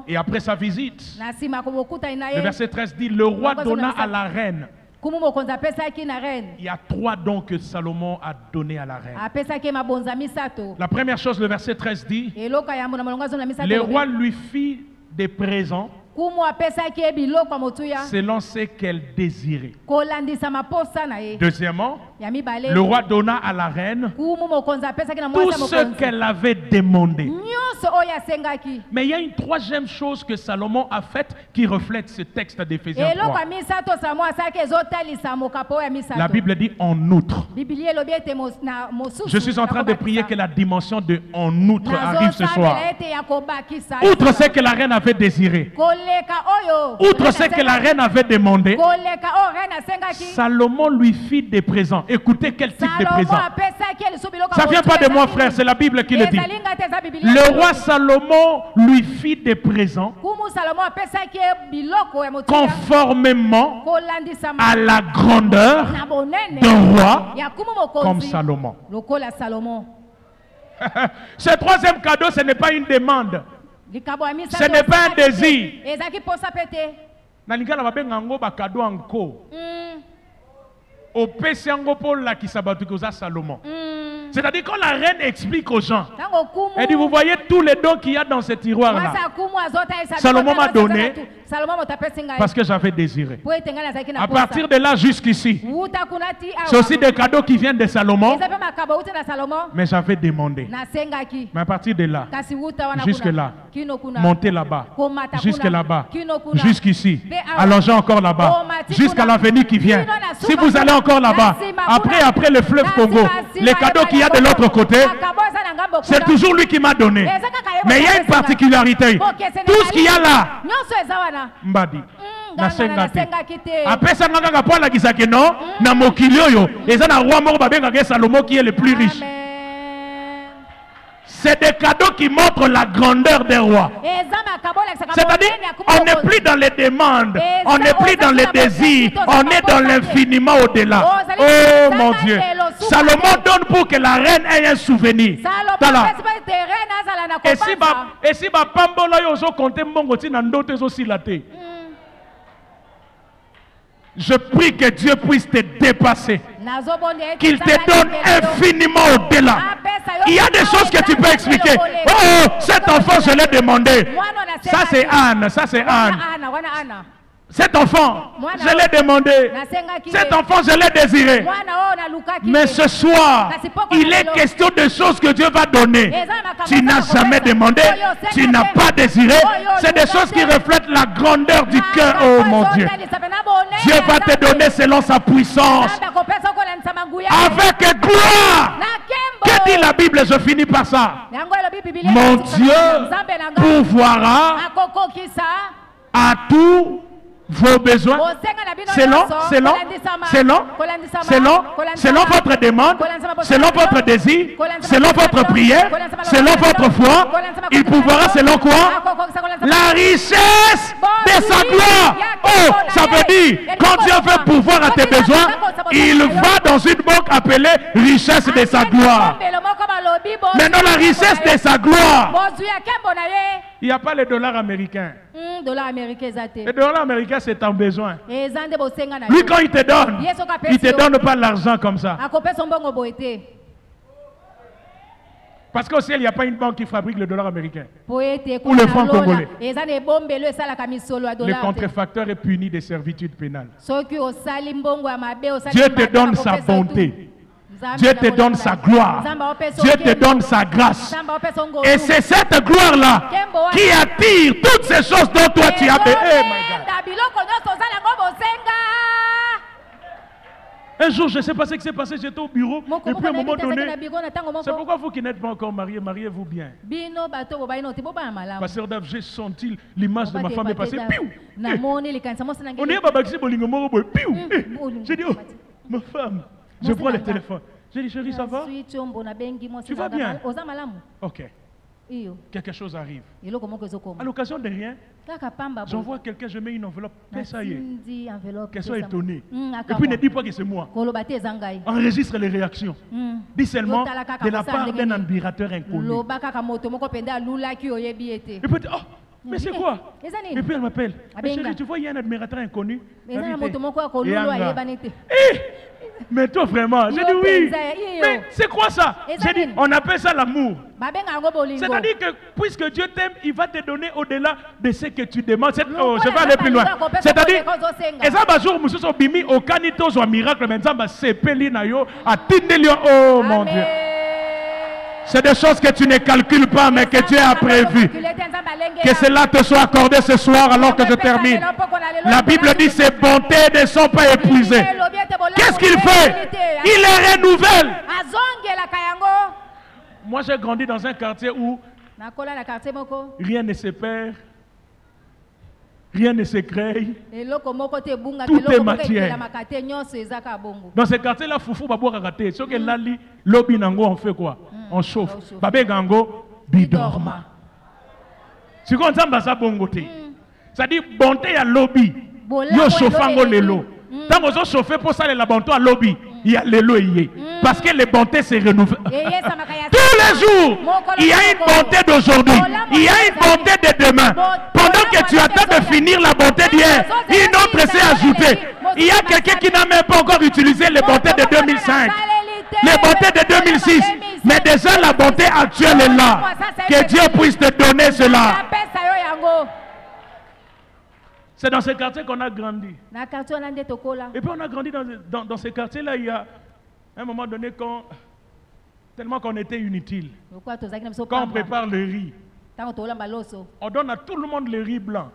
Et après sa visite, le verset 13 dit, le roi donna à la reine. Il y a 3 dons que Salomon a donnés à la reine. La première chose, le verset 13 dit, le roi lui fit des présents selon ce qu'elle désirait. Deuxièmement, le roi donna à la reine tout ce qu'elle avait demandé. Mais il y a une troisième chose que Salomon a faite qui reflète ce texte d'Éphésiens 3. La Bible dit en outre. Je suis en train de prier que la dimension de en outre arrive ce soir. Outre ce que la reine avait désiré, outre ce que la reine avait demandé, Salomon lui fit des présents. Écoutez quel type de présent. Ça ne vient pas de moi, frère, c'est la Bible qui le dit. Le roi Salomon lui fit des présents conformément à la grandeur d'un roi comme Salomon. Ce troisième cadeau, ce n'est pas une demande. Ce n'est pas un désir. C'est-à-dire quand la reine explique aux gens, elle dit, vous voyez tous les dons qu'il y a dans ce tiroir-là. Salomon m'a donné parce que j'avais désiré. À partir de là jusqu'ici, c'est aussi des cadeaux qui viennent de Salomon, mais j'avais demandé. Mais à partir de là, jusque là, montez là-bas, jusque là-bas, jusqu'ici, allongez encore là-bas, jusqu'à l'avenue qui vient. Si vous allez encore là-bas, après le fleuve Congo, les cadeaux qu'il y a de l'autre côté, c'est toujours lui qui m'a donné. Mais il y a une particularité. Tout ce qu'il y a là, Mbadi, après ça, non, na mokilio et ça na roi moko babengaka Salomon qui est le plus riche. C'est des cadeaux qui montrent la grandeur des rois. C'est-à-dire, on n'est plus dans les demandes, on n'est plus dans les désirs, on est dans l'infiniment au-delà. Oh mon Dieu. Salomon donne pour que la reine ait un souvenir. Et si ma pambola yozo compte mongo ti na ndoto aussi la te. Je prie que Dieu puisse te dépasser, qu'il te donne infiniment au-delà. Il y a des choses que tu peux expliquer. Oh, cet enfant, je l'ai demandé. Ça c'est Anne, ça c'est Anne. Cet enfant, je l'ai demandé. Cet enfant, je l'ai désiré. Mais ce soir, il est question de choses que Dieu va donner. Tu n'as jamais demandé, tu n'as pas désiré. C'est des choses qui reflètent la grandeur du cœur. Oh mon Dieu. Dieu va te donner selon sa puissance. Avec gloire. Que dit la Bible? Je finis par ça. Mon Dieu pourvoira à tous vos besoins, selon votre demande, selon votre désir, selon votre prière, selon votre foi, il pourra selon quoi? La richesse de sa gloire. Oh, ça veut dire, quand Dieu veut pouvoir à tes besoins, il va dans une banque appelée richesse de sa gloire. Maintenant, la richesse de sa gloire. Il n'y a pas le dollar américain. Le dollar américain, c'est un besoin. Lui, quand il te donne pas l'argent comme ça. Parce qu'au ciel, il n'y a pas une banque qui fabrique le dollar américain. Ou le franc congolais. Le contrefacteur est puni de servitude pénale. Dieu te donne sa bonté. Dieu te donne sa gloire. Dieu te donne sa grâce. Et c'est cette gloire-là qui attire toutes ces choses dont toi tu as besoin. Un jour, je ne sais pas ce qui s'est passé, j'étais au bureau, et puis à un moment donné, c'est pourquoi vous qui n'êtes pas encore mariés, mariez-vous bien. Pasteur Dave, j'ai senti l'image de ma femme est passée. On est à Babaxi Bolingo, j'ai dit, oh, ma femme, je prends le téléphone. J'ai dit, chérie, ça va? Tu vas bien? Ok. Quelque chose arrive. À l'occasion de rien, j'envoie quelqu'un, je mets une enveloppe, ça y est. Qu'elle soit étonnée. Et puis ne dis pas que c'est moi. Enregistre les réactions. Dis seulement de la part d'un admirateur inconnu. Et puis, oh, mais c'est quoi? Et puis elle m'appelle. Mais chérie, tu vois, il y a un admirateur inconnu. Mais toi vraiment, j'ai dit oui. Mais c'est quoi ça? J'ai dit, on appelle ça l'amour. C'est-à-dire que puisque Dieu t'aime, il va te donner au-delà de ce que tu demandes. Oh, je vais aller plus loin. C'est-à-dire, au canito, au miracle, maintenant, c'est Pelinayo, à Tindelio. Oh mon Dieu. C'est des choses que tu ne calcules pas, mais que Dieu a prévues. Que cela te soit accordé ce soir alors que je termine. La Bible dit ses bontés ne sont pas épuisées. Qu'est-ce qu'il fait? Il les renouvelle. Moi, j'ai grandi dans un quartier où rien ne se perd, rien ne se crée, tout est matière. Dans ce quartier-là, Foufou Babou a raté. Ce que Lali, Lobi Nango, on fait quoi? On chauffe. Babé Gango, Bidorma. C'est comme ça, ça bongoté. Ça dit bonté à lobby. Yo chauffango lelo. Tant que vous chauffez pour ça, la bonté à lobby. Il y a lelo yé. Parce que les bontés se renouvellent. Tous les jours, il y a une bonté d'aujourd'hui. Il y a une bonté de demain. Pendant que tu attends de finir la bonté d'hier, une autre s'est ajoutée. Il y a quelqu'un qui n'a même pas encore utilisé les bontés de 2005. Les bontés de 2006. Mais déjà la bonté actuelle est là. Que Dieu puisse te donner cela. C'est dans ce quartier qu'on a grandi. Et puis on a grandi dans ce quartier-là, il y a un moment donné, tellement qu'on était inutile. Quand on prépare le riz, on donne à tout le monde le riz blanc.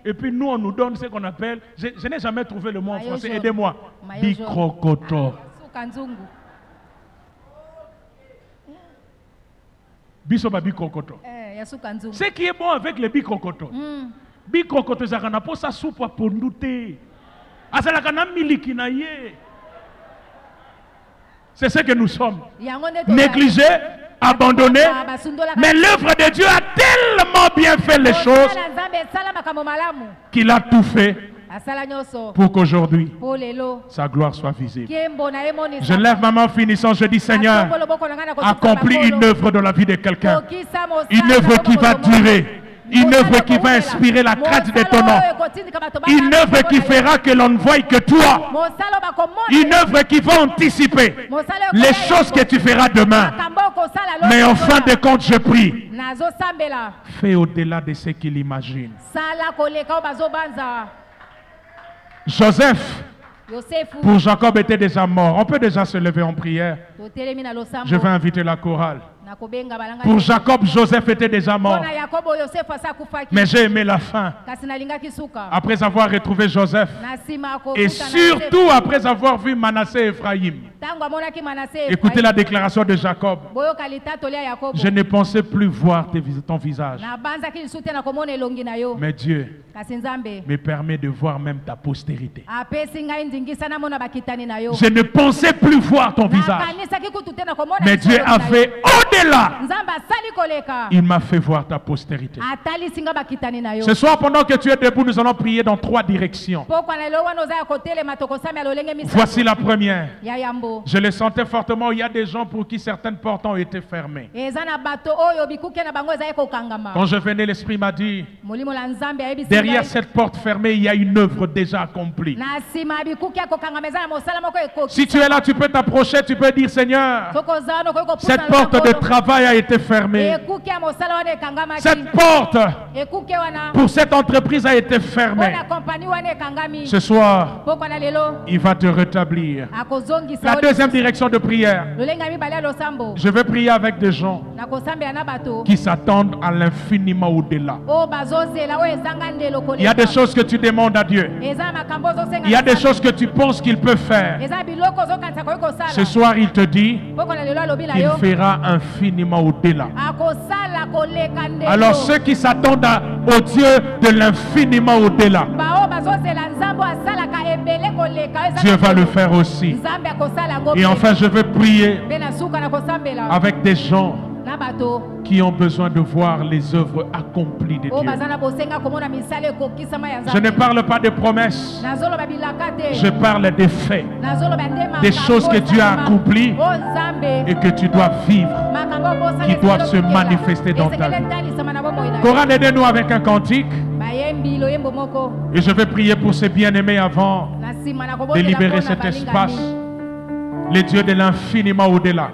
Et puis nous, on nous donne ce qu'on appelle, je n'ai jamais trouvé le mot en français, aidez-moi, bicrocoto. Bisoba bicrocoto. Ce qui est bon avec le bicrocoto, bicrocoto, c'est qu'on a pas sa soupe à pondouter. C'est ce que nous sommes. Négligés, abandonnés. Mais l'œuvre de Dieu a tellement bien fait les choses qu'il a tout fait pour qu'aujourd'hui sa gloire soit visible. Je lève ma main en finissant, je dis Seigneur, accomplis une œuvre dans la vie de quelqu'un, une œuvre qui va durer, une œuvre qui va inspirer la crainte de ton nom, une œuvre qui fera que l'on ne voie que toi, une œuvre qui va anticiper les choses que tu feras demain. Mais en fin de compte, je prie, fais au-delà de ce qu'il imagine. Joseph, pour Jacob, était déjà mort. On peut déjà se lever en prière. Je vais inviter la chorale. Pour Jacob, Joseph était déjà mort. Mais j'ai aimé la fin. Après avoir retrouvé Joseph. Et surtout après avoir vu Manassé et Ephraïm. Écoutez la déclaration de Jacob. Je ne pensais plus voir ton visage. Mais Dieu me permet de voir même ta postérité. Je ne pensais plus voir ton visage. Mais Dieu a fait au-delà. Il m'a fait voir ta postérité. Ce soir, pendant que tu es debout, nous allons prier dans 3 directions. Voici la première. Je le sentais fortement. Il y a des gens pour qui certaines portes ont été fermées. Quand je venais, l'Esprit m'a dit, derrière cette porte fermée, il y a une œuvre déjà accomplie. Si tu es là, tu peux t'approcher, tu peux dire, Seigneur, cette porte de travail a été fermée. Cette porte pour cette entreprise a été fermée. Ce soir, il va te rétablir. La deuxième direction de prière. Je vais prier avec des gens qui s'attendent à l'infiniment au-delà. Il y a des choses que tu demandes à Dieu. Il y a des choses que tu penses qu'il peut faire. Ce soir, il te dit qu'il fera infiniment au-delà. Alors ceux qui s'attendent au Dieu de l'infiniment au-delà, Dieu va le faire aussi. Et enfin, je veux prier avec des gens qui ont besoin de voir les œuvres accomplies de Dieu. Je ne parle pas de promesses, je parle des faits, des choses que Dieu a accomplies et que tu dois vivre, qui doivent se manifester dans ta vie. Coran, aidez-nous avec un cantique. Et je vais prier pour ces bien-aimés avant de libérer cet espace. Les dieux de l'infiniment au-delà.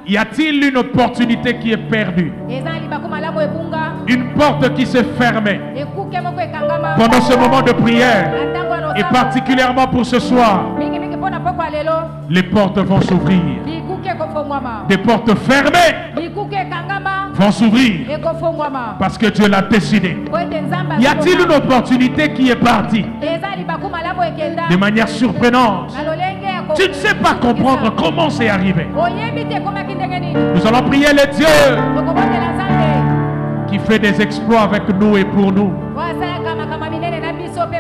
Y a-t-il une opportunité qui est perdue? Une porte qui s'est fermée pendant ce moment de prière, et particulièrement pour ce soir? Les portes vont s'ouvrir. Des portes fermées vont s'ouvrir parce que Dieu l'a décidé. Y a-t-il une opportunité qui est partie de manière surprenante? Tu ne sais pas comprendre comment c'est arrivé. Nous allons prier le Dieu qui fait des exploits avec nous et pour nous,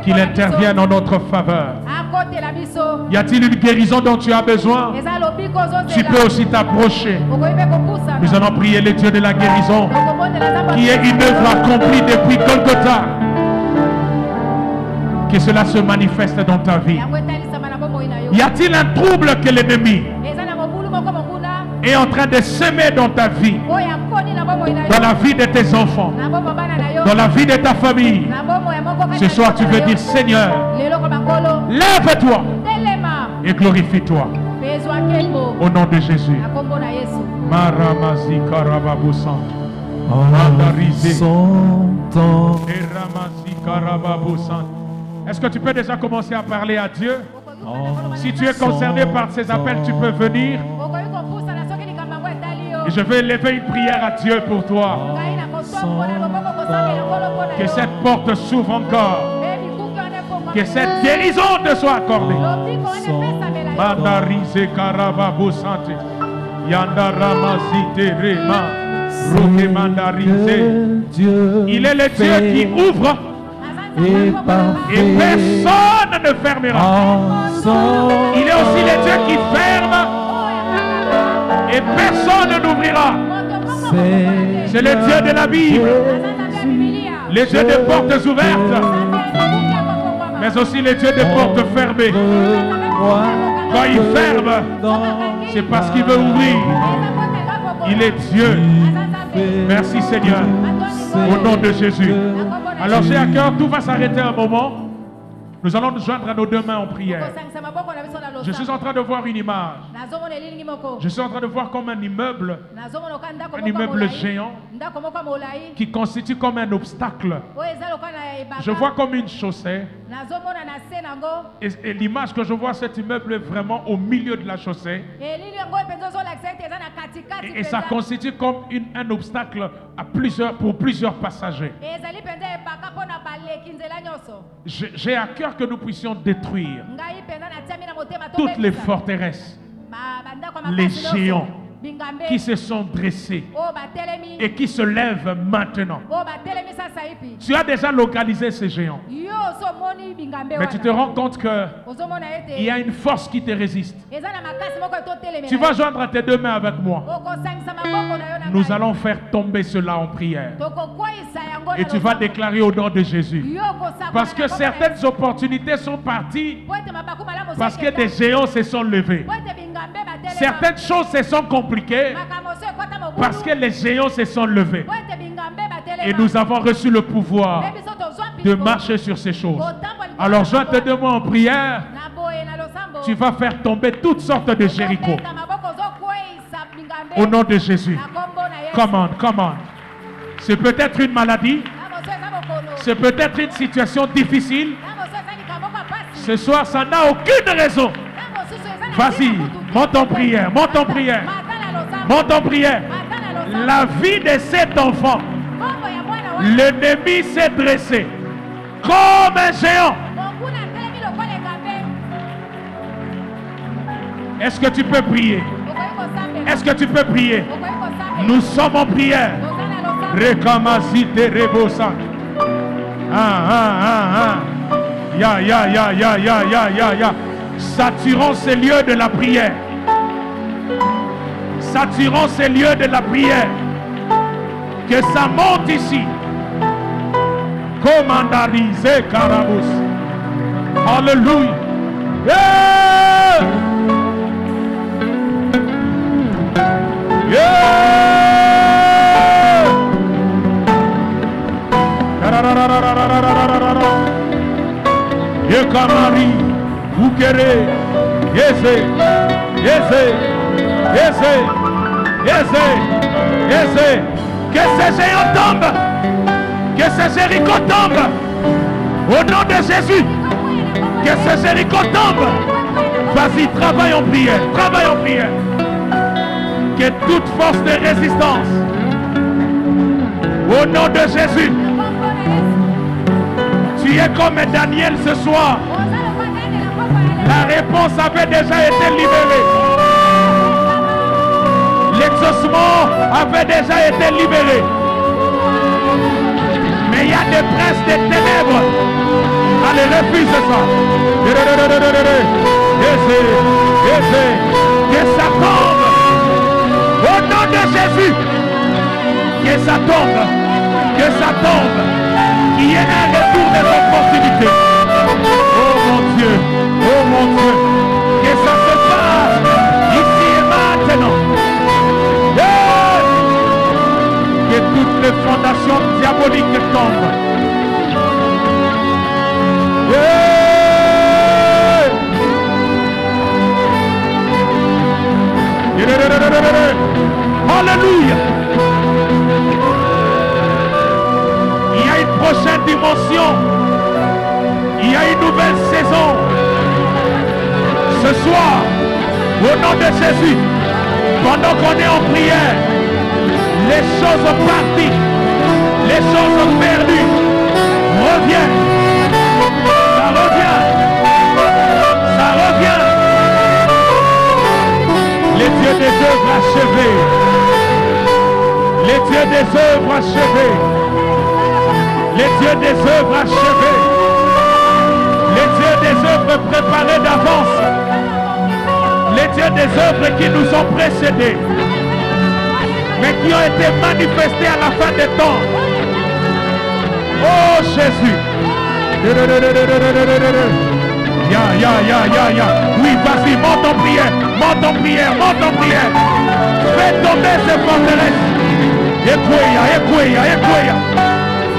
qu'il intervienne en notre faveur. Y a-t-il une guérison dont tu as besoin? Tu peux aussi t'approcher. Nous allons prier le Dieu de la guérison, qui est une œuvre accomplie depuis Golgotha. Que cela se manifeste dans ta vie. Y a-t-il un trouble que l'ennemi est en train de semer dans ta vie, dans la vie de tes enfants, dans la vie de ta famille? Ce soir, tu veux dire, Seigneur, lève-toi et glorifie-toi. Au nom de Jésus. Est-ce que tu peux déjà commencer à parler à Dieu? Si tu es concerné par ces appels, tu peux venir. Et je vais élever une prière à Dieu pour toi. Que cette porte s'ouvre encore. Que cette guérison te soit accordée. Il est le Dieu qui ouvre et personne ne fermera. Il est aussi le Dieu qui ferme et personne n'ouvrira. C'est le Dieu de la Bible, le Dieu des portes ouvertes, mais aussi le Dieu des portes fermées. Quand il ferme, c'est parce qu'il veut ouvrir. Il est Dieu. Merci Seigneur, au nom de Jésus. Alors j'ai à cœur, tout va s'arrêter un moment. Nous allons nous joindre à nos deux mains en prière. Je suis en train de voir une image. Je suis en train de voir comme un immeuble géant qui constitue comme un obstacle. Je vois comme une chaussée. Et l'image que je vois, cet immeuble est vraiment au milieu de la chaussée. Et ça constitue comme un obstacle pour plusieurs passagers. J'ai à cœur que nous puissions détruire toutes les forteresses, les géants qui se sont dressés et qui se lèvent maintenant. Tu as déjà localisé ces géants, mais tu te rends compte qu'il y a une force qui te résiste. Tu vas joindre tes deux mains avec moi. Nous allons faire tomber cela en prière. Et tu vas déclarer au nom de Jésus. Parce que certaines opportunités sont parties parce que des géants se sont levés. Certaines choses se sont compliquées parce que les géants se sont levés. Et nous avons reçu le pouvoir de marcher sur ces choses. Alors joins tes deux mains en prière. Tu vas faire tomber toutes sortes de Jéricho. Au nom de Jésus. Commande. C'est peut-être une maladie. C'est peut-être une situation difficile. Ce soir, ça n'a aucune raison. Vas-y, monte en prière, monte en prière. Monte en prière. La vie de cet enfant, l'ennemi s'est dressé comme un géant. Est-ce que tu peux prier? Est-ce que tu peux prier? Nous sommes en prière. Ya. Saturons ces lieux de la prière. Saturons ces lieux de la prière. Que ça monte ici. Commandarisé Karabous. Alléluia. Yeah! Yeah! Yekamari, Bukere, Yese. Que ces géants tombent. Que ces Jéricho tombent. Au nom de Jésus. Que ces Jéricho tombent. Vas-y, travaille en prière. Travaille en prière. Que toute force de résistance. Au nom de Jésus. Tu es comme Daniel ce soir. La réponse avait déjà été libérée. L'exaucement avait déjà été libéré. Mais il y a des princes des ténèbres. Allez, refuse ça. Que ça tombe. Au nom de Jésus. Que ça tombe. Que ça tombe. Qu'il y ait un retour des opportunités. Oh mon Dieu. Oh mon Dieu. Que ça se passe ici et maintenant. Yeah! Que toutes les fondations diaboliques tombent. Yeah! Alléluia. Il y a une prochaine dimension. Il y a une nouvelle saison. Ce soir, au nom de Jésus, pendant qu'on est en prière, les choses parties, les choses perdues reviennent. Ça revient. Ça revient. Les dieux des œuvres achevées. Les dieux des œuvres achevées. Les dieux des œuvres achevées. Les dieux des œuvres préparées d'avance. Les dieux des œuvres qui nous ont précédés. Mais qui ont été manifestés à la fin des temps. Oh Jésus. Ya. Oui, vas-y, monte en prière. Monte en prière, monte en prière. Fais tomber ces forteresses. Ekweya.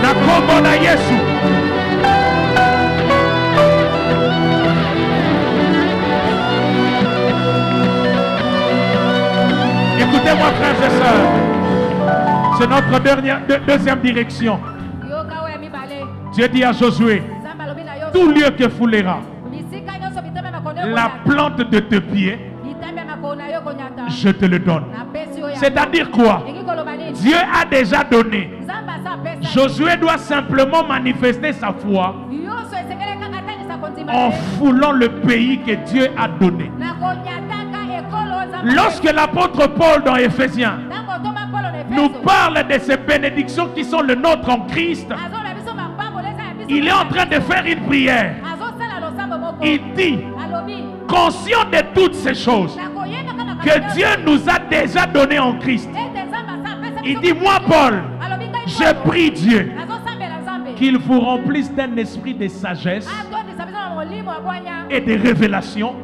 Na kombo na Yesu. Écoutez-moi, frères et sœurs. C'est notre deuxième direction. Dieu dit à Josué, tout lieu que foulera la plante de tes pieds, je te le donne. C'est-à-dire quoi? Dieu a déjà donné. Josué doit simplement manifester sa foi en foulant le pays que Dieu a donné. Lorsque l'apôtre Paul dans Éphésiens nous parle de ces bénédictions qui sont le nôtre en Christ, il est en train de faire une prière. Il dit, conscient de toutes ces choses que Dieu nous a déjà données en Christ, il dit, moi Paul, je prie Dieu qu'il vous remplisse d'un esprit de sagesse et de révélation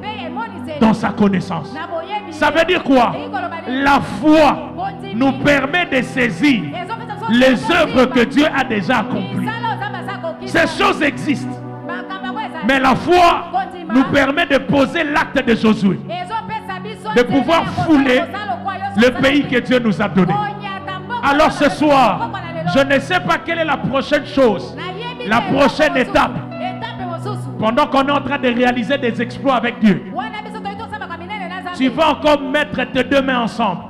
dans sa connaissance. Ça veut dire quoi? La foi nous permet de saisir les œuvres que Dieu a déjà accomplies. Ces choses existent, mais la foi nous permet de poser l'acte de Josué, de pouvoir fouler le pays que Dieu nous a donné. Alors ce soir, je ne sais pas quelle est la prochaine chose, la prochaine étape, pendant qu'on est en train de réaliser des exploits avec Dieu. Tu vas encore mettre tes deux mains ensemble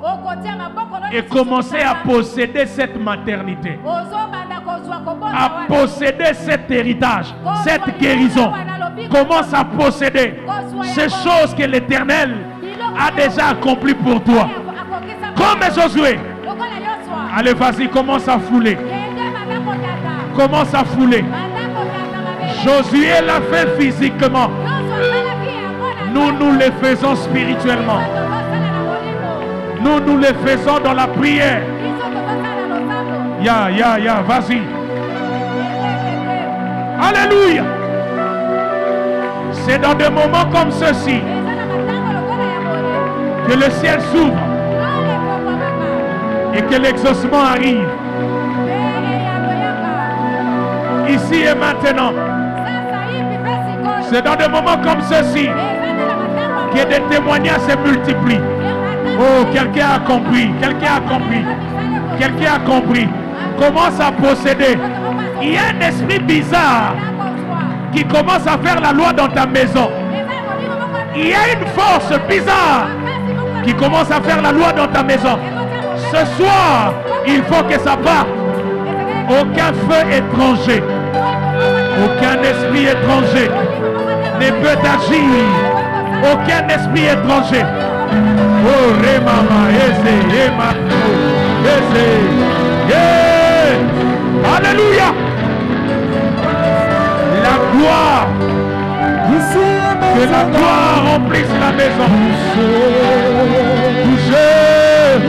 et commencer à posséder cette maternité, à posséder cet héritage, cette guérison. Commence à posséder ces choses que l'Éternel a déjà accomplies pour toi. Comme Josué. Allez, vas-y, commence à fouler. Commence à fouler. Josué l'a fait physiquement. Nous le faisons spirituellement. Nous le faisons dans la prière. Vas-y. Alléluia. C'est dans des moments comme ceci que le ciel s'ouvre et que l'exaucement arrive. Ici et maintenant. C'est dans des moments comme ceci que des témoignages se multiplient. Oh, quelqu'un a compris. Quelqu'un a compris. Quelqu'un a compris. Commence à posséder. Il y a un esprit bizarre qui commence à faire la loi dans ta maison. Il y a une force bizarre qui commence à faire la loi dans ta maison. Ce soir, il faut que ça parte. Aucun feu étranger, aucun esprit étranger ne peut agir. Aucun esprit étranger. Oh, remama, ese, alléluia. La gloire, que la gloire remplisse la maison. Touchez.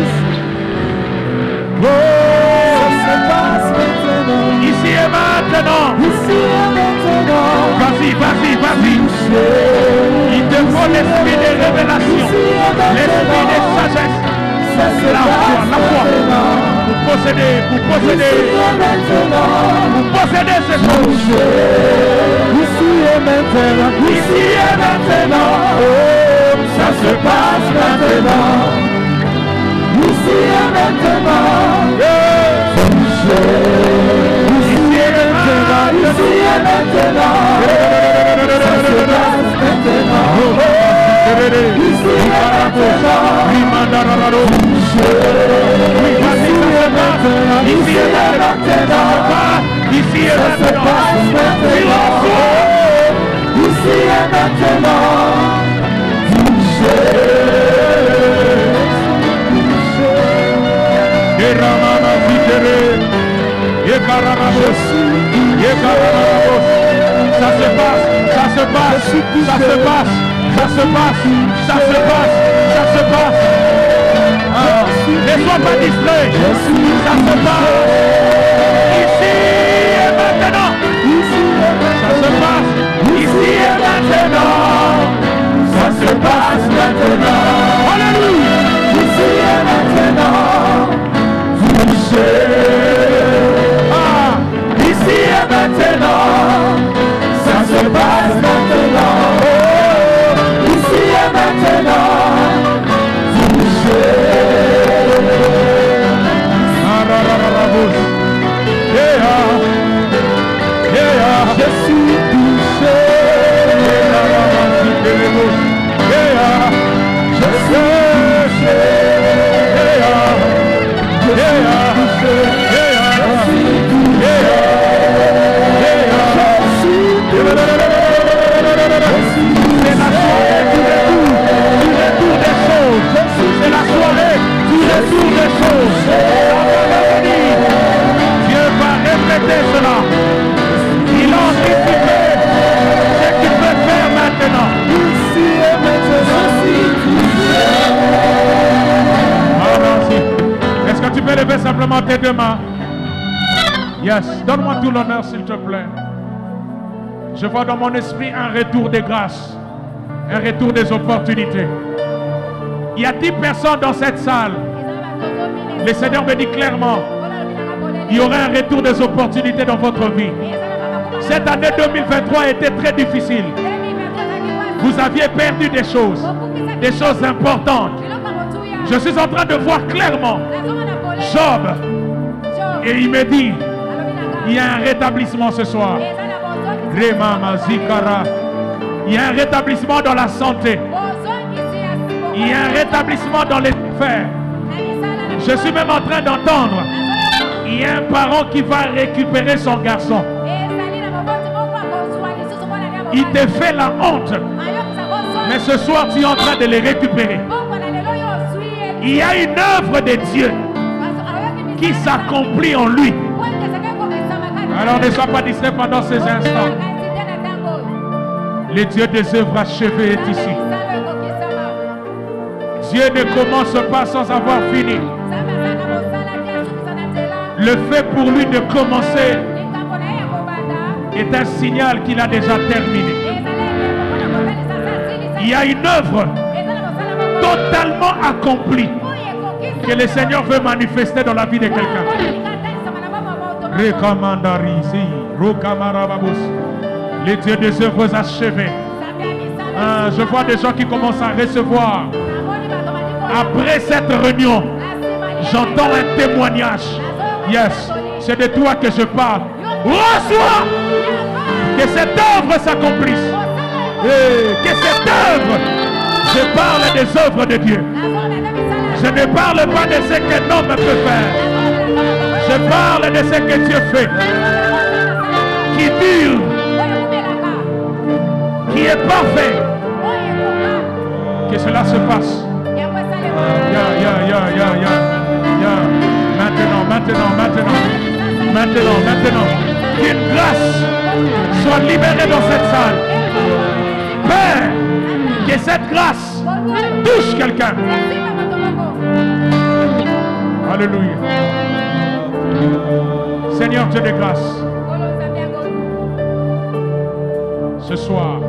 Oh, ça se passe maintenant. Ici et maintenant. Ici et maintenant. Vas-y, vas-y, vas-y. Il te faut l'esprit de révélation, l'esprit de sagesse, la foi. Vous possédez ces choses. Ici et maintenant, oh, ça se passe maintenant. Ici et maintenant, ici et maintenant, ça se passe maintenant. Ici et maintenant, ici et maintenant, ici et maintenant, ici et maintenant, ça se passe, ça se passe, ça se passe, ça se passe, ça se passe, ça se passe. Ne sois pas distrait, ça se passe. Ici et maintenant, ça se passe. Ici et maintenant, ça se passe maintenant. Alléluia. Ici et maintenant, ici et maintenant, ça se passe maintenant. Oh, ici et maintenant, touchez. Yes, donne-moi tout l'honneur s'il te plaît. Je vois dans mon esprit un retour des grâces, un retour des opportunités. Il y a 10 personnes dans cette salle. Le Seigneur me dit clairement, il y aura un retour des opportunités dans votre vie. Cette année 2023 a été très difficile. Vous aviez perdu des choses importantes. Je suis en train de voir clairement Job. Et il me dit, il y a un rétablissement ce soir. Il y a un rétablissement dans la santé. Il y a un rétablissement dans les affaires. Je suis même en train d'entendre, il y a un parent qui va récupérer son garçon. Il te fait la honte. Mais ce soir, tu es en train de les récupérer. Il y a une œuvre de Dieu qui s'accomplit en lui. Alors ne sois pas distrait pendant ces instants. Le Dieu des œuvres achevées est ici. Dieu ne commence pas sans avoir fini. Le fait pour lui de commencer est un signal qu'il a déjà terminé. Il y a une œuvre totalement accomplie que le Seigneur veut manifester dans la vie de quelqu'un. Les dieux des œuvres achevées. Je vois des gens qui commencent à recevoir. Après cette réunion, j'entends un témoignage. Yes, c'est de toi que je parle. Reçois que cette œuvre s'accomplisse. Que cette œuvre, je parle des œuvres de Dieu. Je ne parle pas de ce qu'un homme peut faire. Je parle de ce que Dieu fait. Qui dure. Qui est parfait. Que cela se passe. Maintenant. Qu'une grâce soit libérée dans cette salle. Père, que cette grâce touche quelqu'un. Alléluia. Seigneur Dieu de grâce, ce soir,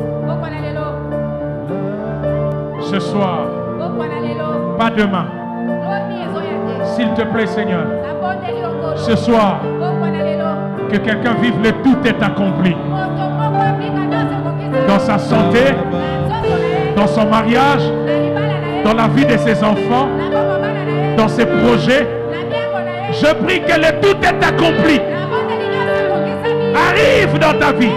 pas demain, s'il te plaît Seigneur, ce soir, que quelqu'un vive le tout est accompli dans sa santé, dans son mariage, dans la vie de ses enfants, dans ses projets. Je prie que le tout est accompli. Arrive dans ta vie.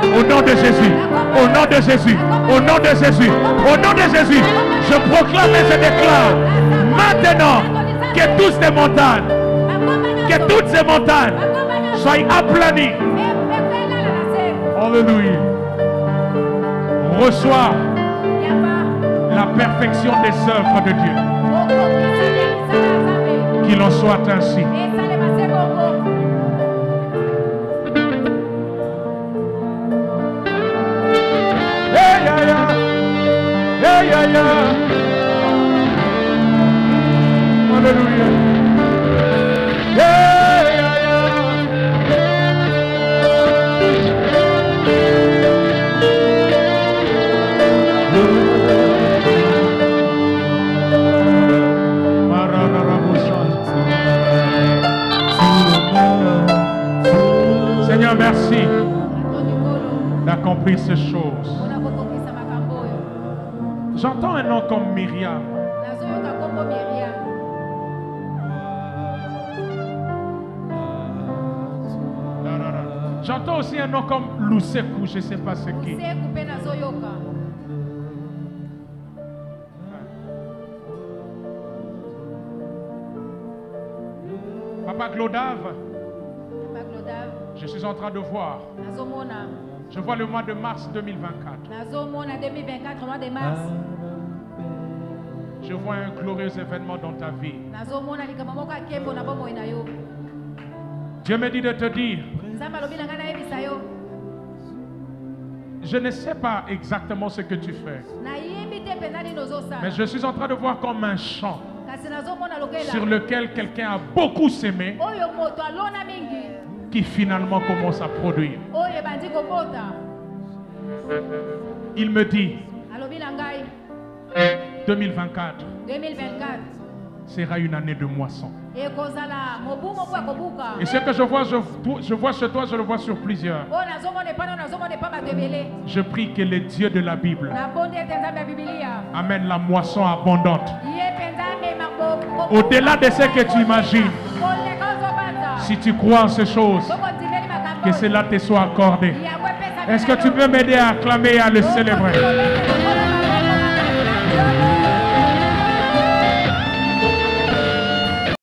Au nom de Jésus. Au nom de Jésus. Au nom de Jésus. Au nom de Jésus. Je proclame et je déclare maintenant que toutes ces montagnes soient aplanies. Alléluia. Reçois la perfection des œuvres de Dieu. Qu'il en soit ainsi. Alléluia. Seigneur, merci d'accomplir ces choses. J'entends un nom comme Myriam. J'entends aussi un nom comme Luseku, je ne sais pas ce qui. Papa Glodave, je suis en train de voir. Je vois le mois de mars 2024. Je vois un glorieux événement dans ta vie. Dieu me dit de te dire, je ne sais pas exactement ce que tu fais, mais je suis en train de voir comme un champ sur lequel quelqu'un a beaucoup semé qui finalement commence à produire. Il me dit 2024 sera une année de moisson. Et ce que je vois sur toi, je le vois sur plusieurs. Je prie que le Dieu de la Bible amène la moisson abondante. Au-delà de ce que tu imagines, si tu crois en ces choses, que cela te soit accordé. Est-ce que tu peux m'aider à acclamer et à le célébrer?